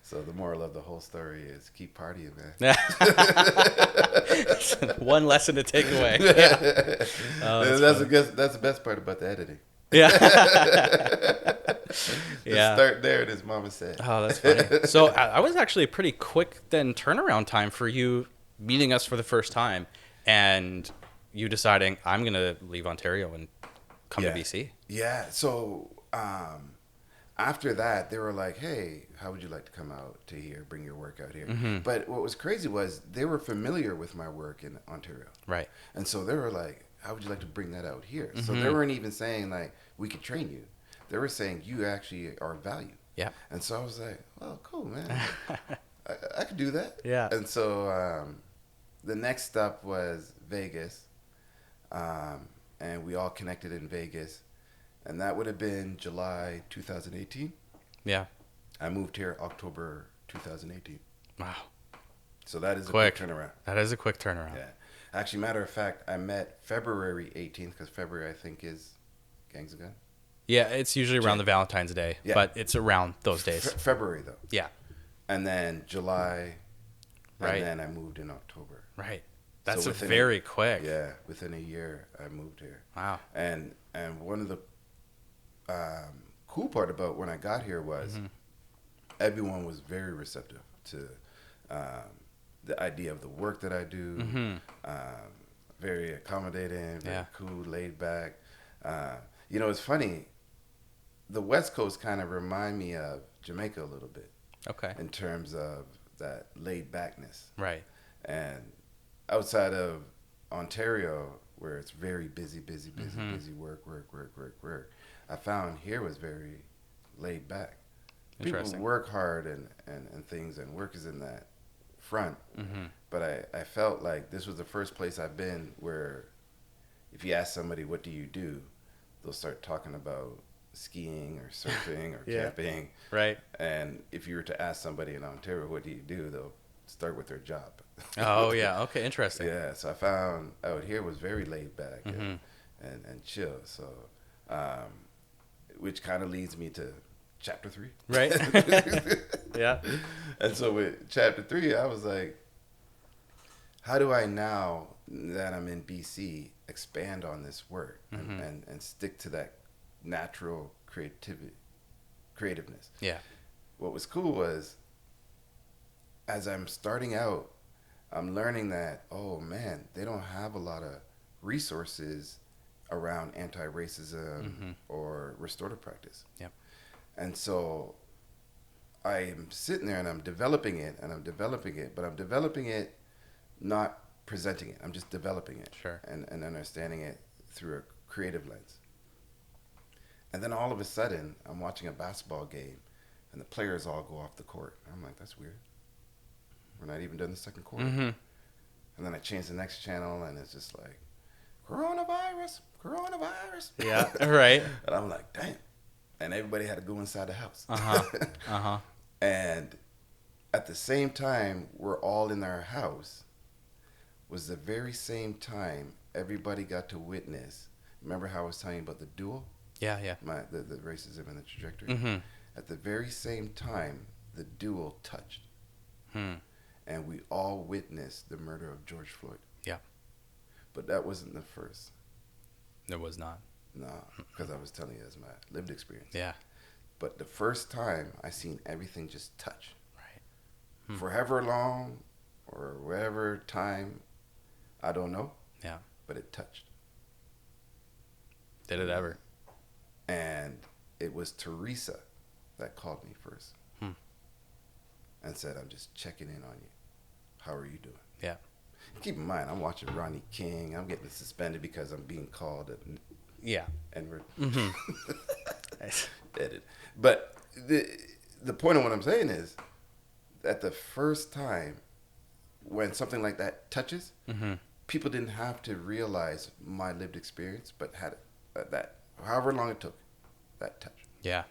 So the moral of the whole story is keep partying, man. One lesson to take away. Yeah. Oh, that's the best part about the editing. Yeah. Just start there, and his mama said. Oh, that's funny. So I was actually a pretty quick then turnaround time for you meeting us for the first time and you deciding I'm going to leave Ontario and come to BC. Yeah. So after that, they were like, "Hey, how would you like to come out to here, bring your work out here?" But what was crazy was they were familiar with my work in Ontario. Right. And so they were like, "How would you like to bring that out here?" So they weren't even saying like, "We could train you." They were saying, "You actually are of value." Yeah. And so I was like, "Well, cool, man. I could do that." Yeah. And so the next step was Vegas. And we all connected in Vegas. And that would have been July 2018. Yeah. I moved here October 2018. Wow. So that is a quick turnaround. That is a quick turnaround. Yeah. Actually, matter of fact, I met February 18th because February, I think, is Gangs of Gun. Yeah, it's usually around the Valentine's Day, but it's around those days. February, though. Yeah. And then July. Right. And then I moved in October. Right. That's So very quick. Yeah. Within a year, I moved here. Wow. And one of the cool part about when I got here was everyone was very receptive to the idea of the work that I do. Very accommodating, very cool, laid back. It's funny. The West Coast kind of remind me of Jamaica a little bit. Okay. In terms of that laid backness. Right. And outside of Ontario, where it's very busy, work. I found here was very laid back. People work hard and things, and work is in that front. But I felt like this was the first place I've been where if you ask somebody, what do you do? They'll start talking about skiing or surfing or camping. Right. And if you were to ask somebody in Ontario, what do you do? They'll start with their job. Oh, yeah. Okay, interesting. Yeah, so I found out here was very laid back and chill. So, which kind of leads me to chapter 3. Right. Yeah. And so with chapter 3, I was like, how do I now that I'm in BC expand on this work and stick to that natural creativeness? Yeah. What was cool was as I'm starting out, I'm learning that, oh man, they don't have a lot of resources around anti-racism or restorative practice. Yep. And so I'm sitting there and I'm developing it, but I'm developing it, not presenting it. I'm just developing it. Sure. And understanding it through a creative lens. And then all of a sudden, I'm watching a basketball game and the players all go off the court. I'm like, that's weird. We're not even done the second quarter. And then I change the next channel and it's just like, coronavirus. Yeah, right. And I'm like, damn. And everybody had to go inside the house. And at the same time, we're all in our house, was the very same time everybody got to witness. Remember how I was telling you about the duel? Yeah, yeah. The racism and the trajectory. At the very same time, the duel touched. And we all witnessed the murder of George Floyd. Yeah. But that wasn't the first. It was not. No, because I was telling you that's my lived experience. Yeah. But the first time I seen everything just touch. Right. For however long or whatever time, I don't know. Yeah. But it touched. Did it ever? And it was Teresa that called me first and said, I'm just checking in on you. How are you doing? Yeah. Keep in mind, I'm watching Ronnie King. I'm getting suspended because I'm being called N-word. Edit. But the point of what I'm saying is that the first time when something like that touches, people didn't have to realize my lived experience, but had that, however long it took, that touch. Yeah.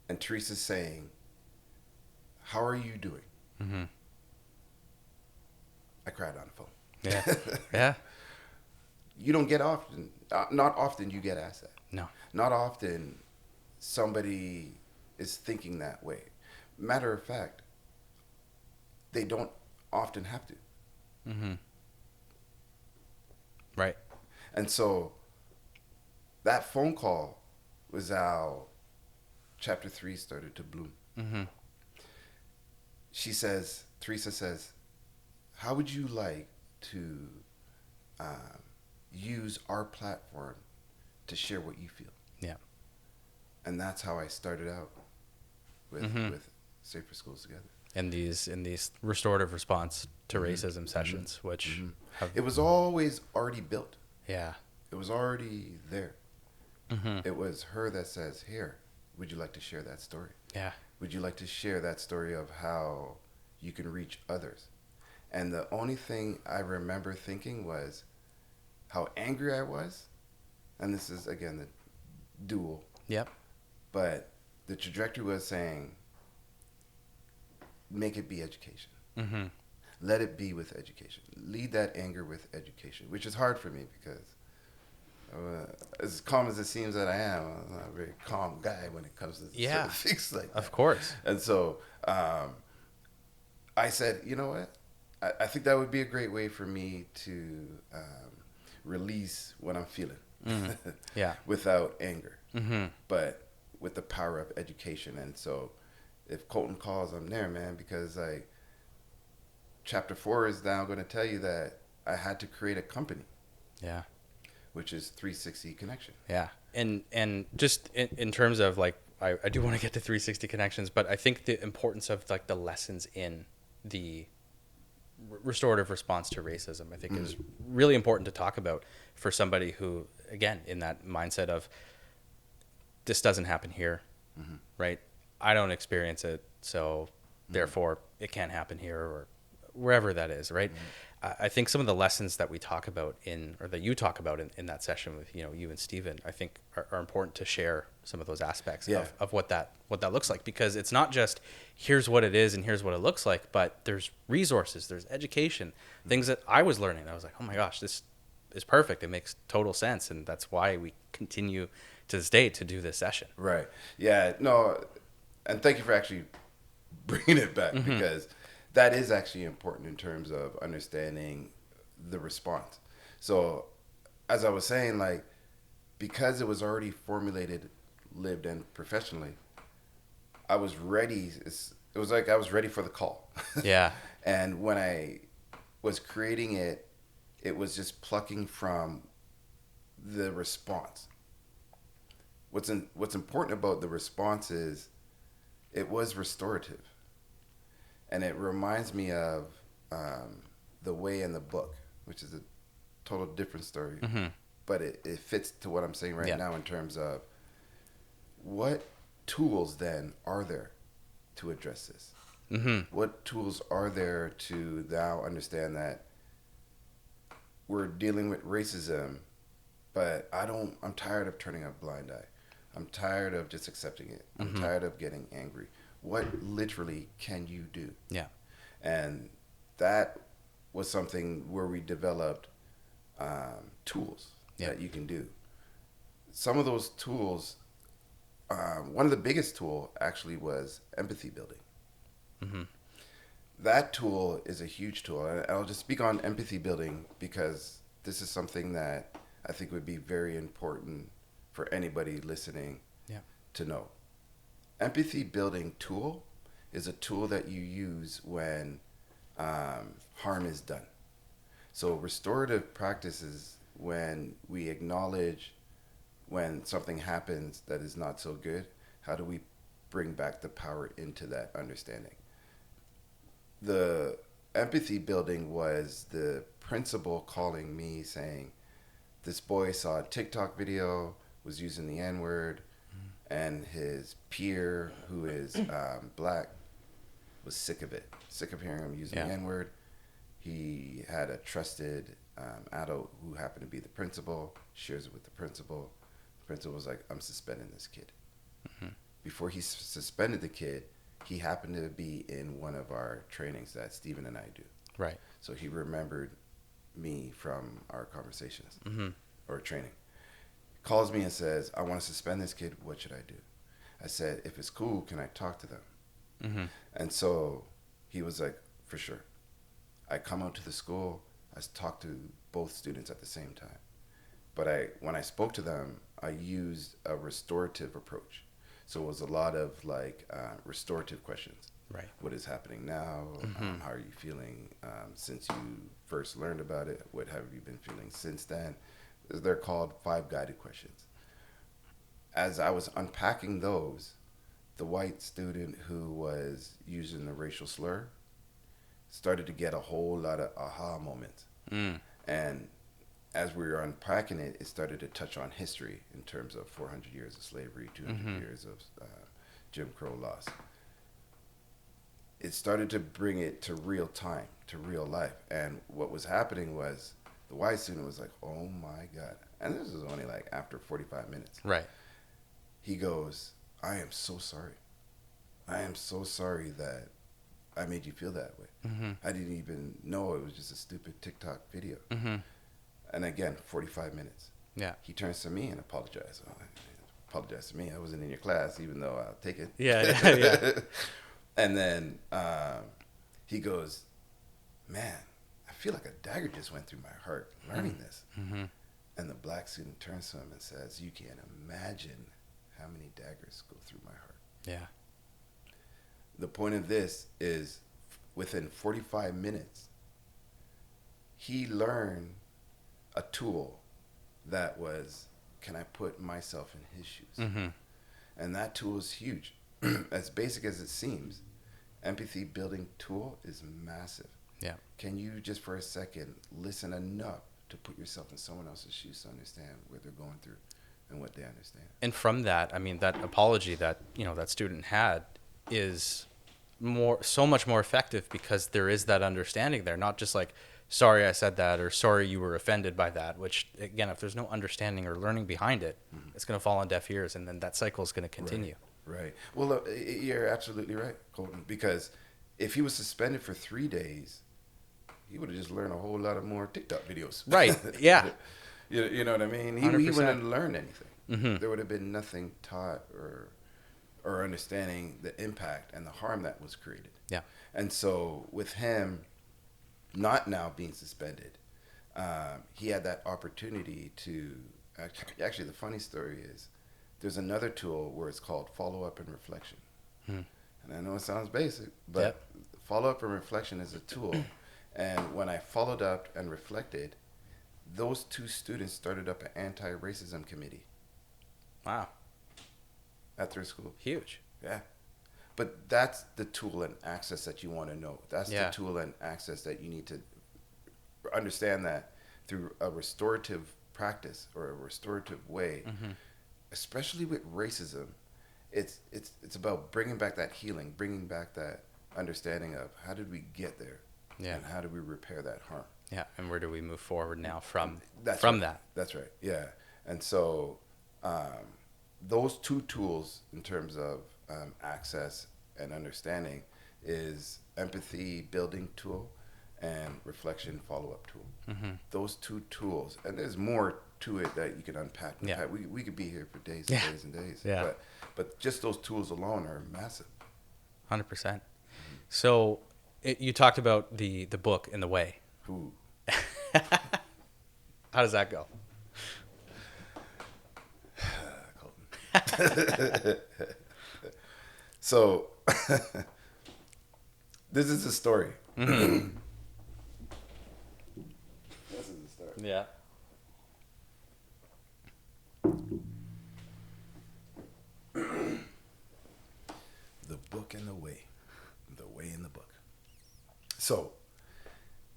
And Teresa's saying, how are you doing? Mm-hmm. I cried on the phone. Yeah. Yeah. You don't get often, not often you get asked that. No. Not often somebody is thinking that way. Matter of fact, they don't often have to. Mm-hmm. Right. And so that phone call was how chapter 3 started to bloom. Mm-hmm. Teresa says, how would you like to use our platform to share what you feel? Yeah. And that's how I started out with Safer Schools Together. In these restorative response to racism sessions, which have, It was always already built. yeah. It was already there. Mm-hmm. It was her that says, here, would you like to share that story? Yeah. Would you like to share that story of how you can reach others? And the only thing I remember thinking was how angry I was. And this is, again, the dual. Yep. But the trajectory was saying, make it be education. Mm-hmm. Let it be with education. Lead that anger with education, which is hard for me because as calm as it seems that I am, I'm not a very calm guy when it comes to certain things like that. Of course. And so I said, you know what? I think that would be a great way for me to release what I'm feeling. Mm-hmm. Yeah. Without anger, Mm-hmm. but with the power of education. And so if Colton calls, I'm there, man, because like chapter 4 is now going to tell you that I had to create a company. Yeah. Which is 360 Connection. Yeah. And just in terms of like, I do want to get to 360 Connections, but I think the importance of like the lessons in the restorative response to racism, I think is really important to talk about for somebody who, again, in that mindset of this doesn't happen here, right? I don't experience it, so therefore it can't happen here or wherever that is, right? I think some of the lessons that we talk about or that you talk about in that session with, you and Steven, I think are important to share some of those aspects of what that looks like, because it's not just here's what it is and here's what it looks like, but there's resources, there's education, things that I was learning. I was like, oh my gosh, this is perfect. It makes total sense. And that's why we continue to this day to do this session. Right. Yeah. No. And thank you for actually bringing it back because that is actually important in terms of understanding the response. So as I was saying, like, because it was already formulated, lived, and professionally, I was ready. It was like I was ready for the call. Yeah. And when I was creating it, it was just plucking from the response. What's important about the response is it was restorative. And it reminds me of The Way in the book, which is a total different story. But it fits to what I'm saying right now in terms of what tools then are there to address this? What tools are there to now understand that we're dealing with racism, but I'm tired of turning a blind eye. I'm tired of just accepting it. I'm tired of getting angry. What literally can you do? Yeah. And that was something where we developed tools that you can do. Some of those tools, one of the biggest tool actually was empathy building. That tool is a huge tool. And I'll just speak on empathy building because this is something that I think would be very important for anybody listening to know. Empathy building tool is a tool that you use when harm is done. So restorative practices when we acknowledge when something happens that is not so good, how do we bring back the power into that understanding? The empathy building was the principal calling me saying, this boy saw a TikTok video, was using the N-word, and his peer, who is black, was sick of it, sick of hearing him using the N-word. He had a trusted adult who happened to be the principal, shares it with the principal. The principal was like, I'm suspending this kid. Before he suspended the kid, he happened to be in one of our trainings that Stephen and I do. Right. So he remembered me from our conversations or training. Calls me and says, I want to suspend this kid. What should I do? I said, if it's cool, can I talk to them? And so he was like, for sure. I come out to the school. I talked to both students at the same time. But when I spoke to them, I used a restorative approach. So it was a lot of like restorative questions. Right. What is happening now? How are you feeling since you first learned about it? What have you been feeling since then? They're called 5 guided questions. As I was unpacking those, the white student who was using the racial slur started to get a whole lot of aha moments. And as we were unpacking it, it started to touch on history in terms of 400 years of slavery, 200 years of Jim Crow laws. It started to bring it to real time, to real life. And what was happening was the white student was like, oh my God. And this was only like after 45 minutes. Right. He goes, I am so sorry. I am so sorry that I made you feel that way. I didn't even know it was just a stupid TikTok video. And again, 45 minutes. Yeah. He turns to me and apologizes. Oh, apologize to me. I wasn't in your class, even though I'll take it. Yeah. And then he goes, man, I feel like a dagger just went through my heart learning this. And the black student turns to him and says, you can't imagine how many daggers go through my heart. Yeah. The point of this is within 45 minutes, he learned a tool that was, can I put myself in his shoes? And that tool is huge. As basic as it seems, empathy building tool is massive. Yeah. Can you just for a second listen enough to put yourself in someone else's shoes to understand what they're going through and what they understand? And from that, I mean, that apology that, that student had is so much more effective because there is that understanding there, not just like, sorry I said that, or sorry you were offended by that, which again, if there's no understanding or learning behind it, it's going to fall on deaf ears, and then that cycle is going to continue. Right. Well, you're absolutely right, Colton, because if he was suspended for 3 days, he would have just learned a whole lot of more TikTok videos. Right. Yeah. You know what I mean? He wouldn't have learned anything. There would have been nothing taught or understanding the impact and the harm that was created. Yeah. And so with him not now being suspended, he had that opportunity to actually the funny story is there's another tool where it's called follow-up and reflection. And I know it sounds basic, but follow-up and reflection is a tool. And when I followed up and reflected, those 2 students started up an anti-racism committee. Wow. At their school. Huge. Yeah. But that's the tool and access that you want to know. That's the tool and access that you need to understand, that through a restorative practice or a restorative way, especially with racism, it's about bringing back that healing, bringing back that understanding of how did we get there, and how do we repair that harm. Yeah, and where do we move forward now from that? That's right. Yeah, and so those 2 tools in terms of access and understanding is empathy building tool and reflection follow-up tool. Those 2 tools, and there's more to it that you can unpack. Yeah. We could be here for days and days and days. Yeah. But just those tools alone are massive. 100%. So you talked about the book In the Way. Ooh. How does that go? So this is the story. This is the story. Yeah. The book and the way in the book. So,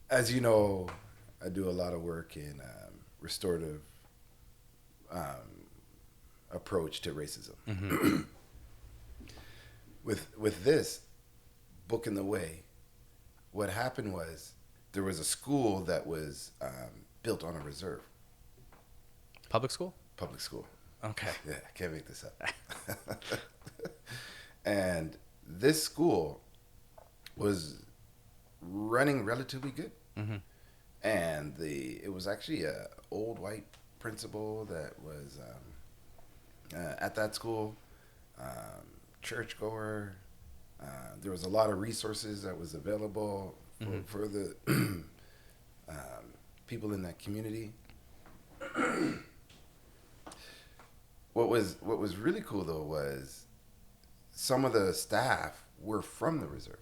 as you know, I do a lot of work in restorative approach to racism. With this book in the way, what happened was there was a school that was built on a reserve. Public school? Public school. Okay. Yeah, I can't make this up. And this school was running relatively good. Mm-hmm. And it was actually a old white principal that was at that school, churchgoer. There was a lot of resources that was available for the people in that community. What was really cool though was some of the staff were from the reserve.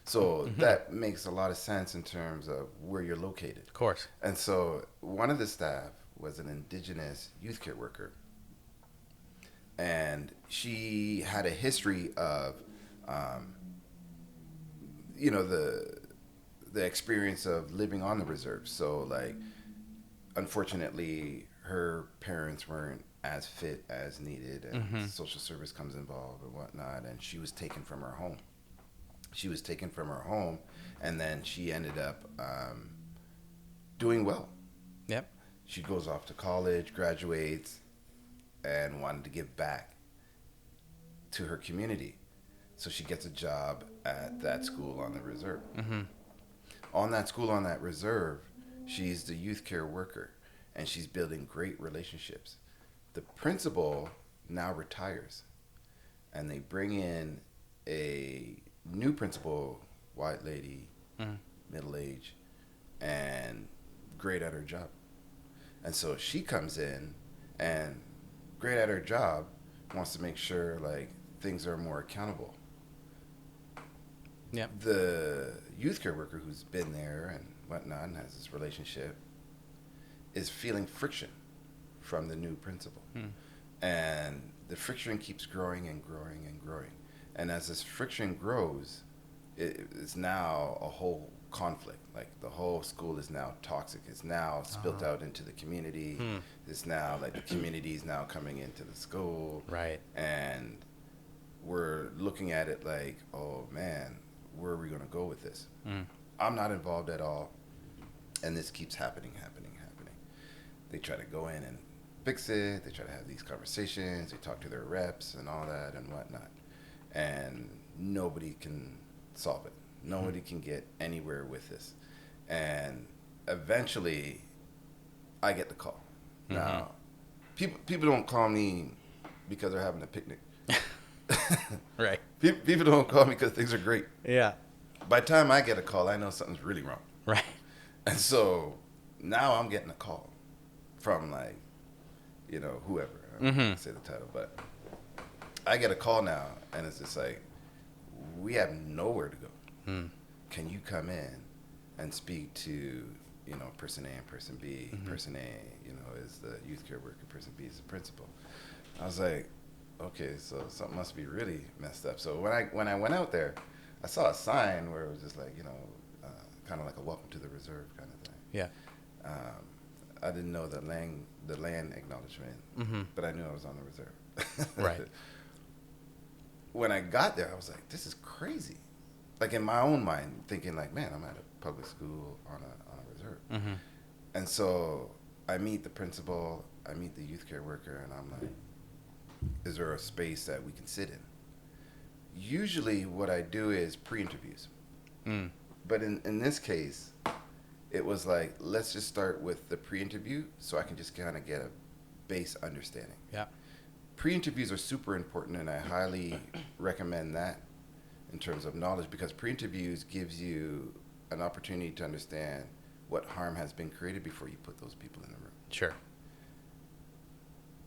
So that makes a lot of sense in terms of where you're located. Of course. And so one of the staff was an indigenous youth care worker. And she had a history of, the experience of living on the reserve. So, like, unfortunately, her parents weren't as fit as needed, and social service comes involved and whatnot, and she was taken from her home. And then she ended up doing well. Yep. She goes off to college, graduates, and wanted to give back to her community. So she gets a job at that school on the reserve. On that school on that reserve, she's the youth care worker, and she's building great relationships. The principal now retires, and they bring in a new principal, white lady, middle age, and great at her job. And so she comes in and great at her job, wants to make sure like things are more accountable. Yep. The youth care worker who's been there and whatnot and has this relationship is feeling friction from the new principal. And the friction keeps growing and growing and growing. And as this friction grows, it's now a whole conflict. Like the whole school is now toxic. It's now spilt out into the community. It's now like the community is now coming into the school. Right. And we're looking at it like, oh man, where are we going to go with this? I'm not involved at all. And this keeps happening. They try to go in and fix it. They try to have these conversations. They talk to their reps and all that and whatnot. And nobody can solve it. Nobody can get anywhere with this. And eventually, I get the call. Now, people don't call me because they're having a picnic. Right. People don't call me because things are great. Yeah. By the time I get a call, I know something's really wrong. Right. And so now I'm getting a call from like, whoever. I don't want to say the title, but I get a call now, and it's just like, we have nowhere to go. Can you come in and speak to, person A and person B? Person A, is the youth care worker. Person B is the principal. I was like, okay, so something must be really messed up. So when I went out there, I saw a sign where it was just like, kind of like a welcome to the reserve kind of thing. Yeah. I didn't know the land acknowledgement, but I knew I was on the reserve. Right. When I got there, I was like, this is crazy. Like in my own mind, thinking like, man, I'm at a public school on a reserve. And so I meet the principal, I meet the youth care worker, and I'm like, is there a space that we can sit in? Usually what I do is pre-interviews. But in this case, it was like, let's just start with the pre-interview so I can just kind of get a base understanding. Yeah. Pre-interviews are super important, and I highly recommend that in terms of knowledge, because pre-interviews gives you an opportunity to understand what harm has been created before you put those people in the room. Sure.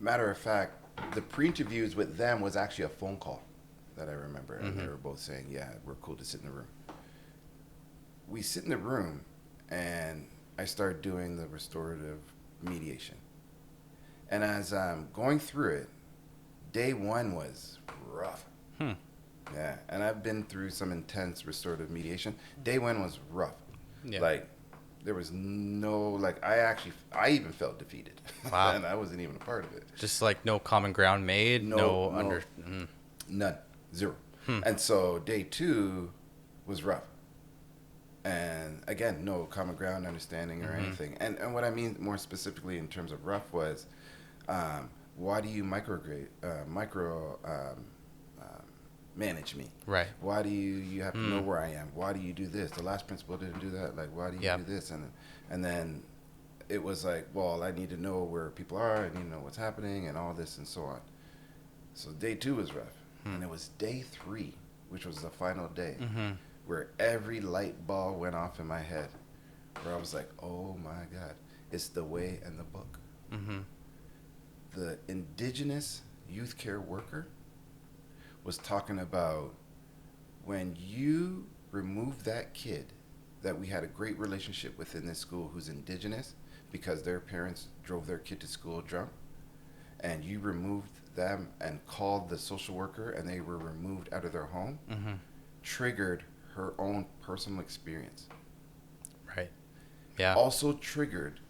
Matter of fact, the pre-interviews with them was actually a phone call that I remember, and they were both saying, yeah, we're cool to sit in the room. We sit in the room, and I start doing the restorative mediation. And as I'm going through it, day one was rough. Yeah, and I've been through some intense restorative mediation. Day one was rough. Yeah. Like, there was no, like, I even felt defeated. Wow. And I wasn't even a part of it. Just like no common ground made, None. Zero. And so day two was rough. And again, no common ground understanding or anything. And what I mean more specifically in terms of rough was, manage me? Right. Why do you have to know where I am? Why do you do this? The last principal didn't do that. Like, why do you do this? And then it was like, well, I need to know where people are. I need to know what's happening and all this and so on. So day 2 was rough. And it was day 3, which was the final day, where every light bulb went off in my head, where I was like, oh my God, it's the way and the book. The indigenous youth care worker was talking about when you remove that kid that we had a great relationship with in this school who's indigenous because their parents drove their kid to school drunk, and you removed them and called the social worker and they were removed out of their home, triggered her own personal experience. Right. Yeah. Also triggered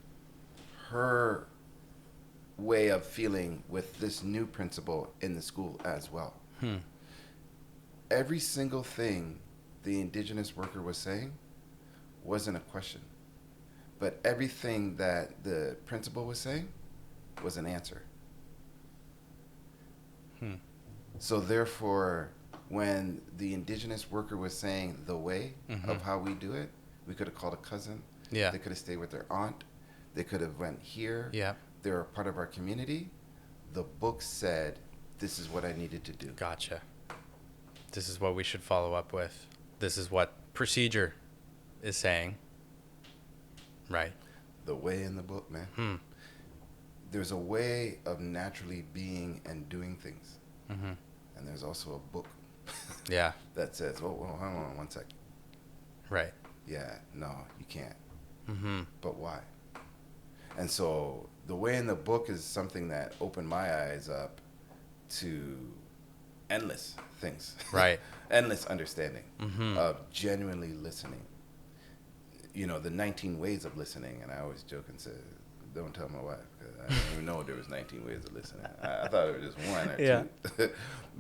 her way of feeling with this new principal in the school as well. Every single thing the indigenous worker was saying wasn't a question, but everything that the principal was saying was an answer. So therefore, when the indigenous worker was saying the way of how we do it, we could have called a cousin. Yeah. They could have stayed with their aunt. They could have went here. Yeah. They're a part of our community. The book said, this is what I needed to do. Gotcha. This is what we should follow up with. This is what procedure is saying. Right. The way in the book, man. There's a way of naturally being and doing things. And there's also a book Yeah. that says, oh, well, hang on 1 second. Right. Yeah, no, you can't. But why? And so the way in the book is something that opened my eyes up to endless things. Right. Endless understanding of genuinely listening. You know, the 19 ways of listening. And I always joke and say, don't tell my wife, because I didn't even know there was 19 ways of listening. I thought it was just 1 or 2.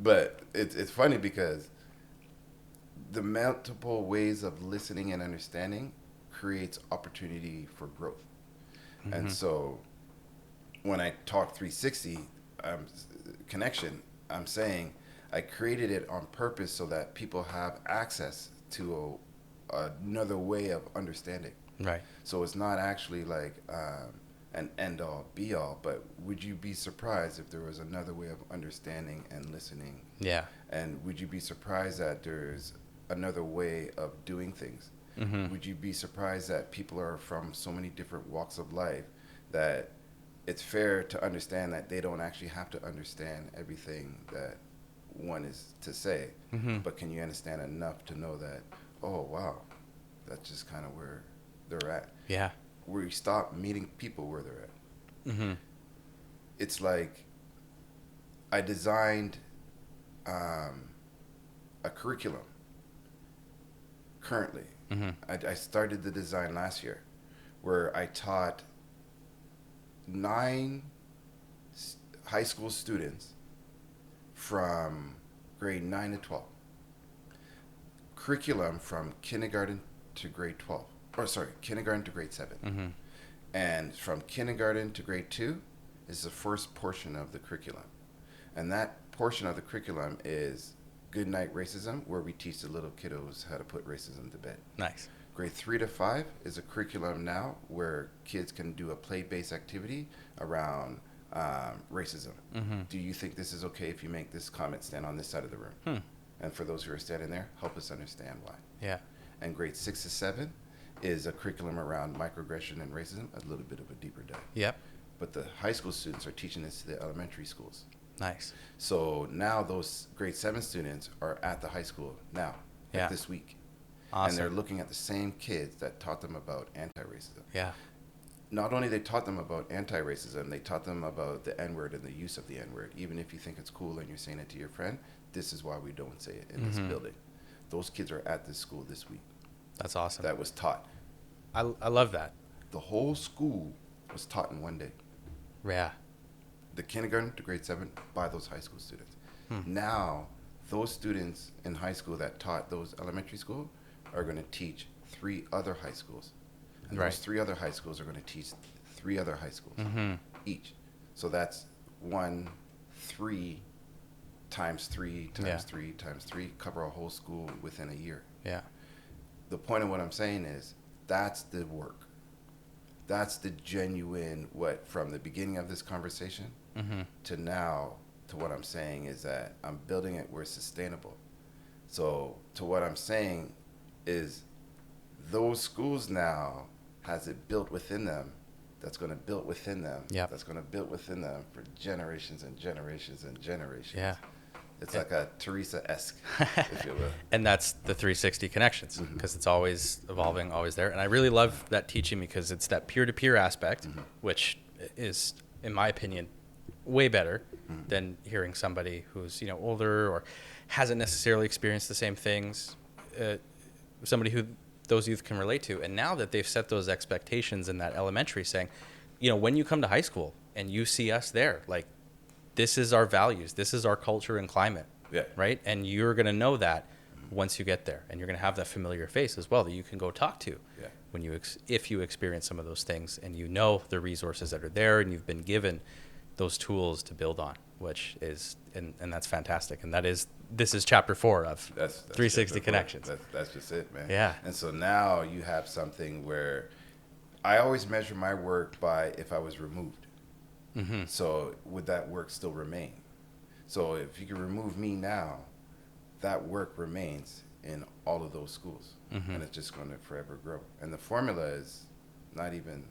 But it's funny because the multiple ways of listening and understanding creates opportunity for growth. And so when I talk 360 connection, I'm saying I created it on purpose so that people have access to another way of understanding. Right. So it's not actually like an end all be all, but would you be surprised if there was another way of understanding and listening? Yeah. And would you be surprised that there's another way of doing things? Would you be surprised that people are from so many different walks of life that it's fair to understand that they don't actually have to understand everything that one is to say, but can you understand enough to know that, oh, wow, that's just kind of where they're at. Yeah. Where you stop meeting people where they're at. It's like I designed a curriculum currently. I started the design last year where I taught 9 high school students from grade 9 to 12. Curriculum from kindergarten to grade 12. Or sorry, kindergarten to grade 7. And from kindergarten to grade 2 is the first portion of the curriculum. And that portion of the curriculum is Good Night Racism, where we teach the little kiddos how to put racism to bed. Nice. Grade 3 to 5 is a curriculum now where kids can do a play-based activity around racism. Do you think this is okay if you make this comment stand on this side of the room? And for those who are standing there, help us understand why. Yeah. And grade 6 to 7 is a curriculum around microaggression and racism, a little bit of a deeper dive. Yep. But the high school students are teaching this to the elementary schools. Nice. So now those grade 7 students are at the high school now, like this week. Awesome. And they're looking at the same kids that taught them about anti-racism. Yeah. Not only they taught them about anti-racism, they taught them about the N-word and the use of the N-word. Even if you think it's cool and you're saying it to your friend, this is why we don't say it in this building. Those kids are at this school this week. That's awesome. That was taught. I love that. The whole school was taught in one day. Yeah. The kindergarten to grade 7 by those high school students. Now, those students in high school that taught those elementary school are going to teach 3 other high schools. And those 3 other high schools are going to teach 3 other high schools each. So that's 1, 3 times three, cover a whole school within a year. Yeah. The point of what I'm saying is that's the work. That's the genuine, from the beginning of this conversation to now, to what I'm saying is that I'm building it where it's sustainable. So to what I'm saying is those schools now has it built within them. That's going to build within them. Yep. That's going to build within them for generations and generations and generations. Yeah. It's like a Teresa-esque, if you will. And that's the 360 connections, because it's always evolving, always there. And I really love that teaching because it's that peer-to-peer aspect, which is, in my opinion, way better than hearing somebody who's, older or hasn't necessarily experienced the same things, somebody who those youth can relate to. And now that they've set those expectations in that elementary, saying, when you come to high school and you see us there, like, this is our values, this is our culture and climate, right? And you're going to know that once you get there, and you're going to have that familiar face as well that you can go talk to when if you experience some of those things, and the resources that are there, and you've been given those tools to build on, which is and that's fantastic. And this is chapter 4 of that's 360 Connections. That's just it, man. Yeah. And so now you have something where I always measure my work by if I was removed. So would that work still remain? So if you can remove me now, that work remains in all of those schools, and it's just going to forever grow. And the formula is not even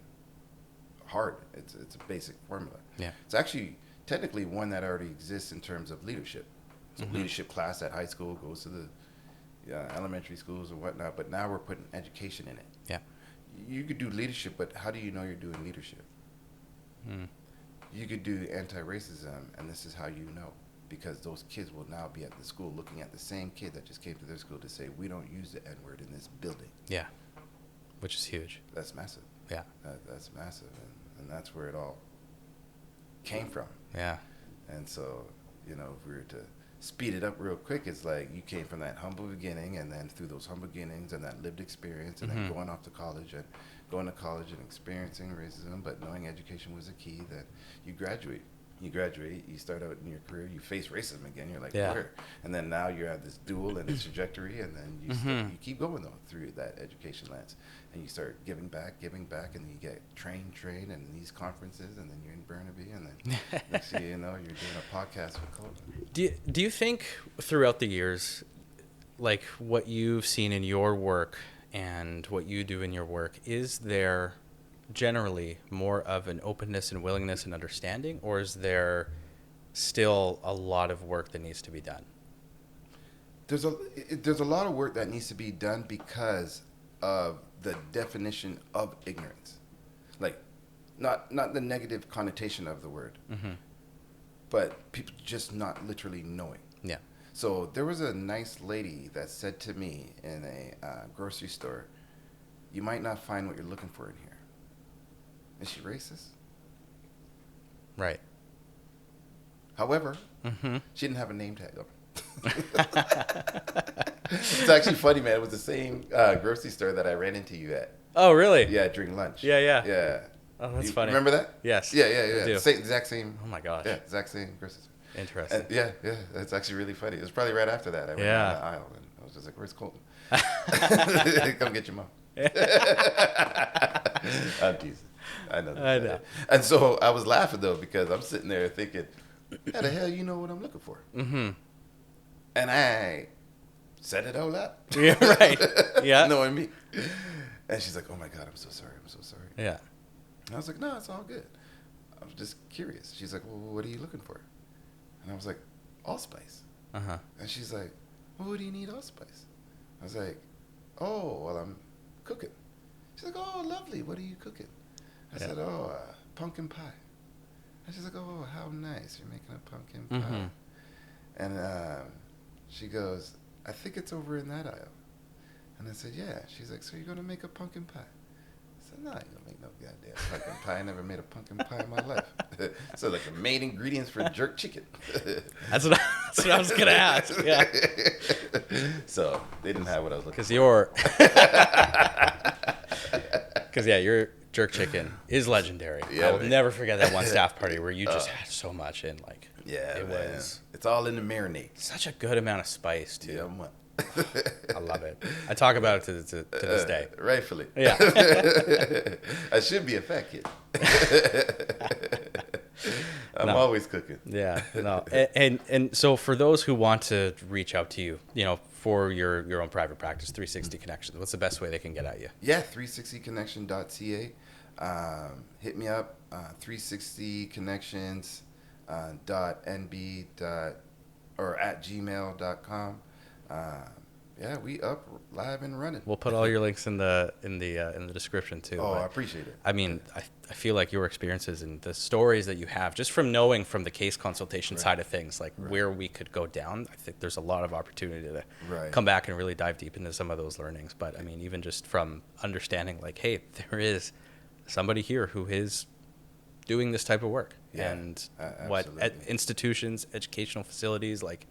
hard. It's a basic formula. Yeah. It's actually technically one that already exists in terms of leadership. So leadership class at high school goes to the elementary schools and whatnot, but now we're putting education in it. Yeah. You could do leadership, but how do you know you're doing leadership? You could do anti-racism, and this is how you know, because those kids will now be at the school looking at the same kid that just came to their school to say, we don't use the N-word in this building. Yeah, which is huge. That's massive. Yeah. That's massive, and that's where it all came from. Yeah. And so, if we were to speed it up real quick, it's like you came from that humble beginning, and then through those humble beginnings and that lived experience, and then going to college and experiencing racism, but knowing education was a key, that you graduate, you start out in your career, you face racism again, you're like, where? And then now you're at this dual and this trajectory, and then you keep going though through that education lens, and you start giving back, and then you get trained, and these conferences, and then you're in Burnaby, and then next thing you know, you're doing a podcast with Colton. Do you think throughout the years, like what you've seen in your work and what you do in your work, is there generally more of an openness and willingness and understanding, or is there still a lot of work that needs to be done? There's a lot of work that needs to be done because of the definition of ignorance, like not the negative connotation of the word, but people just not literally knowing. Yeah. So there was a nice lady that said to me in a grocery store, "You might not find what you're looking for in here." Is she racist? Right. However, she didn't have a name tag on her. It's actually funny, man. It was the same grocery store that I ran into you at. Oh, really? Yeah, during lunch. Yeah. Oh, that's funny. Remember that? Yes. Yeah. Exact same. Oh my gosh. Yeah, exact same grocery store. Interesting. Yeah. That's actually really funny. It was probably right after that. I went down the aisle and I was just like, "Where's Colton? Come get your mom." I'm teasing. I know. And so I was laughing though, because I'm sitting there thinking, how the hell you know what I'm looking for? And I said it out loud. Yeah, right. Yeah. Knowing me. And she's like, "Oh my God, I'm so sorry. Yeah. And I was like, "No, it's all good. I was just curious." She's like, "Well, what are you looking for?" And I was like, "Allspice." And she's like, "Well, what do you need allspice?" I was like, "Oh, well, I'm cooking." She's like, "Oh, lovely. What are you cooking?" I said, "Oh, pumpkin pie." And she's like, "Oh, how nice. You're making a pumpkin pie." And she goes, "I think it's over in that aisle." And I said, "Yeah." She's like, "So you're going to make a pumpkin pie?" I said, "No, I ain't going to make no goddamn pumpkin pie. I never made a pumpkin pie in my life." So like the main ingredients for jerk chicken. That's what I was going to ask. Yeah. So they didn't have what I was looking for. Because you're jerk chicken is legendary. Yeah, I will man. never forget that one staff party where you just had so much in. Like, Yeah, it man. was It's all in the marinade. such a good amount of spice too. Yeah, man. I love it. I talk about it to this day. Rightfully. Yeah. I should be a fat kid. I'm No. always cooking. Yeah, no, and so for those who want to reach out to you, for your own private practice, 360 Connections, what's the best way they can get at you? Yeah, 360connection.ca. Hit me up, 360connections .nb or at gmail.com. Yeah, we up live and running. We'll put all your links in the description too. Oh, but, I appreciate it. I mean, I feel like your experiences and the stories that you have, just from knowing from the case consultation side of things, like where we could go down, I think there's a lot of opportunity to come back and really dive deep into some of those learnings. But I mean, even just from understanding, like, hey, there is somebody here who is doing this type of work, and what institutions, educational facilities, like,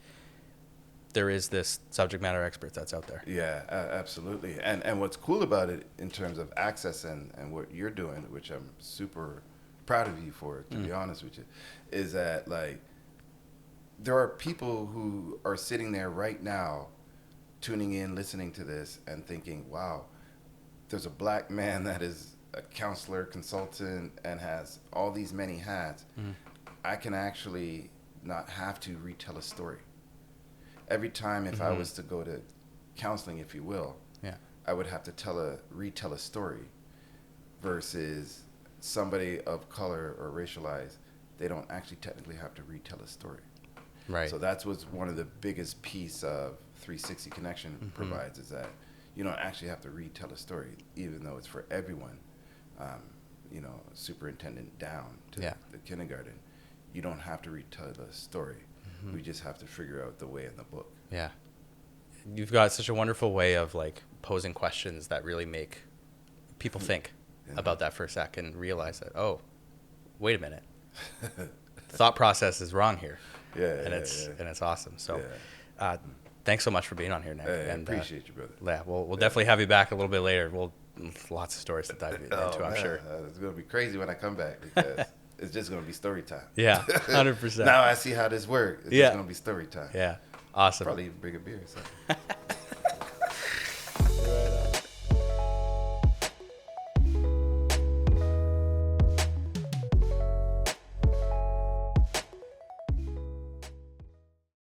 there is this subject matter expert that's out there. Yeah, absolutely. And what's cool about it in terms of access and what you're doing, which I'm super proud of you for, to be honest with you, is that, like, there are people who are sitting there right now tuning in, listening to this and thinking, wow, there's a black man that is a counselor, consultant, and has all these many hats. I can actually not have to retell a story. Every time if I was to go to counseling, if you will, I would have to retell a story, versus somebody of color or racialized, they don't actually technically have to retell a story. Right. So that's what's one of the biggest piece of 360 Connection provides, is that you don't actually have to retell a story, even though it's for everyone, superintendent down to the kindergarten. You don't have to retell the story. We just have to figure out the way in the book. Yeah. You've got such a wonderful way of, like, posing questions that really make people think about that for a sec and realize that, oh, wait a minute. Thought process is wrong here. And it's awesome. So thanks so much for being on here, Nick. I appreciate you, brother. Yeah, we'll definitely have you back a little bit later. Lots of stories to dive into, I'm sure. It's going to be crazy when I come back, because it's just going to be story time. Yeah, 100%. Now I see how this works. It's just going to be story time. Yeah, awesome. Probably even bring a beer or something.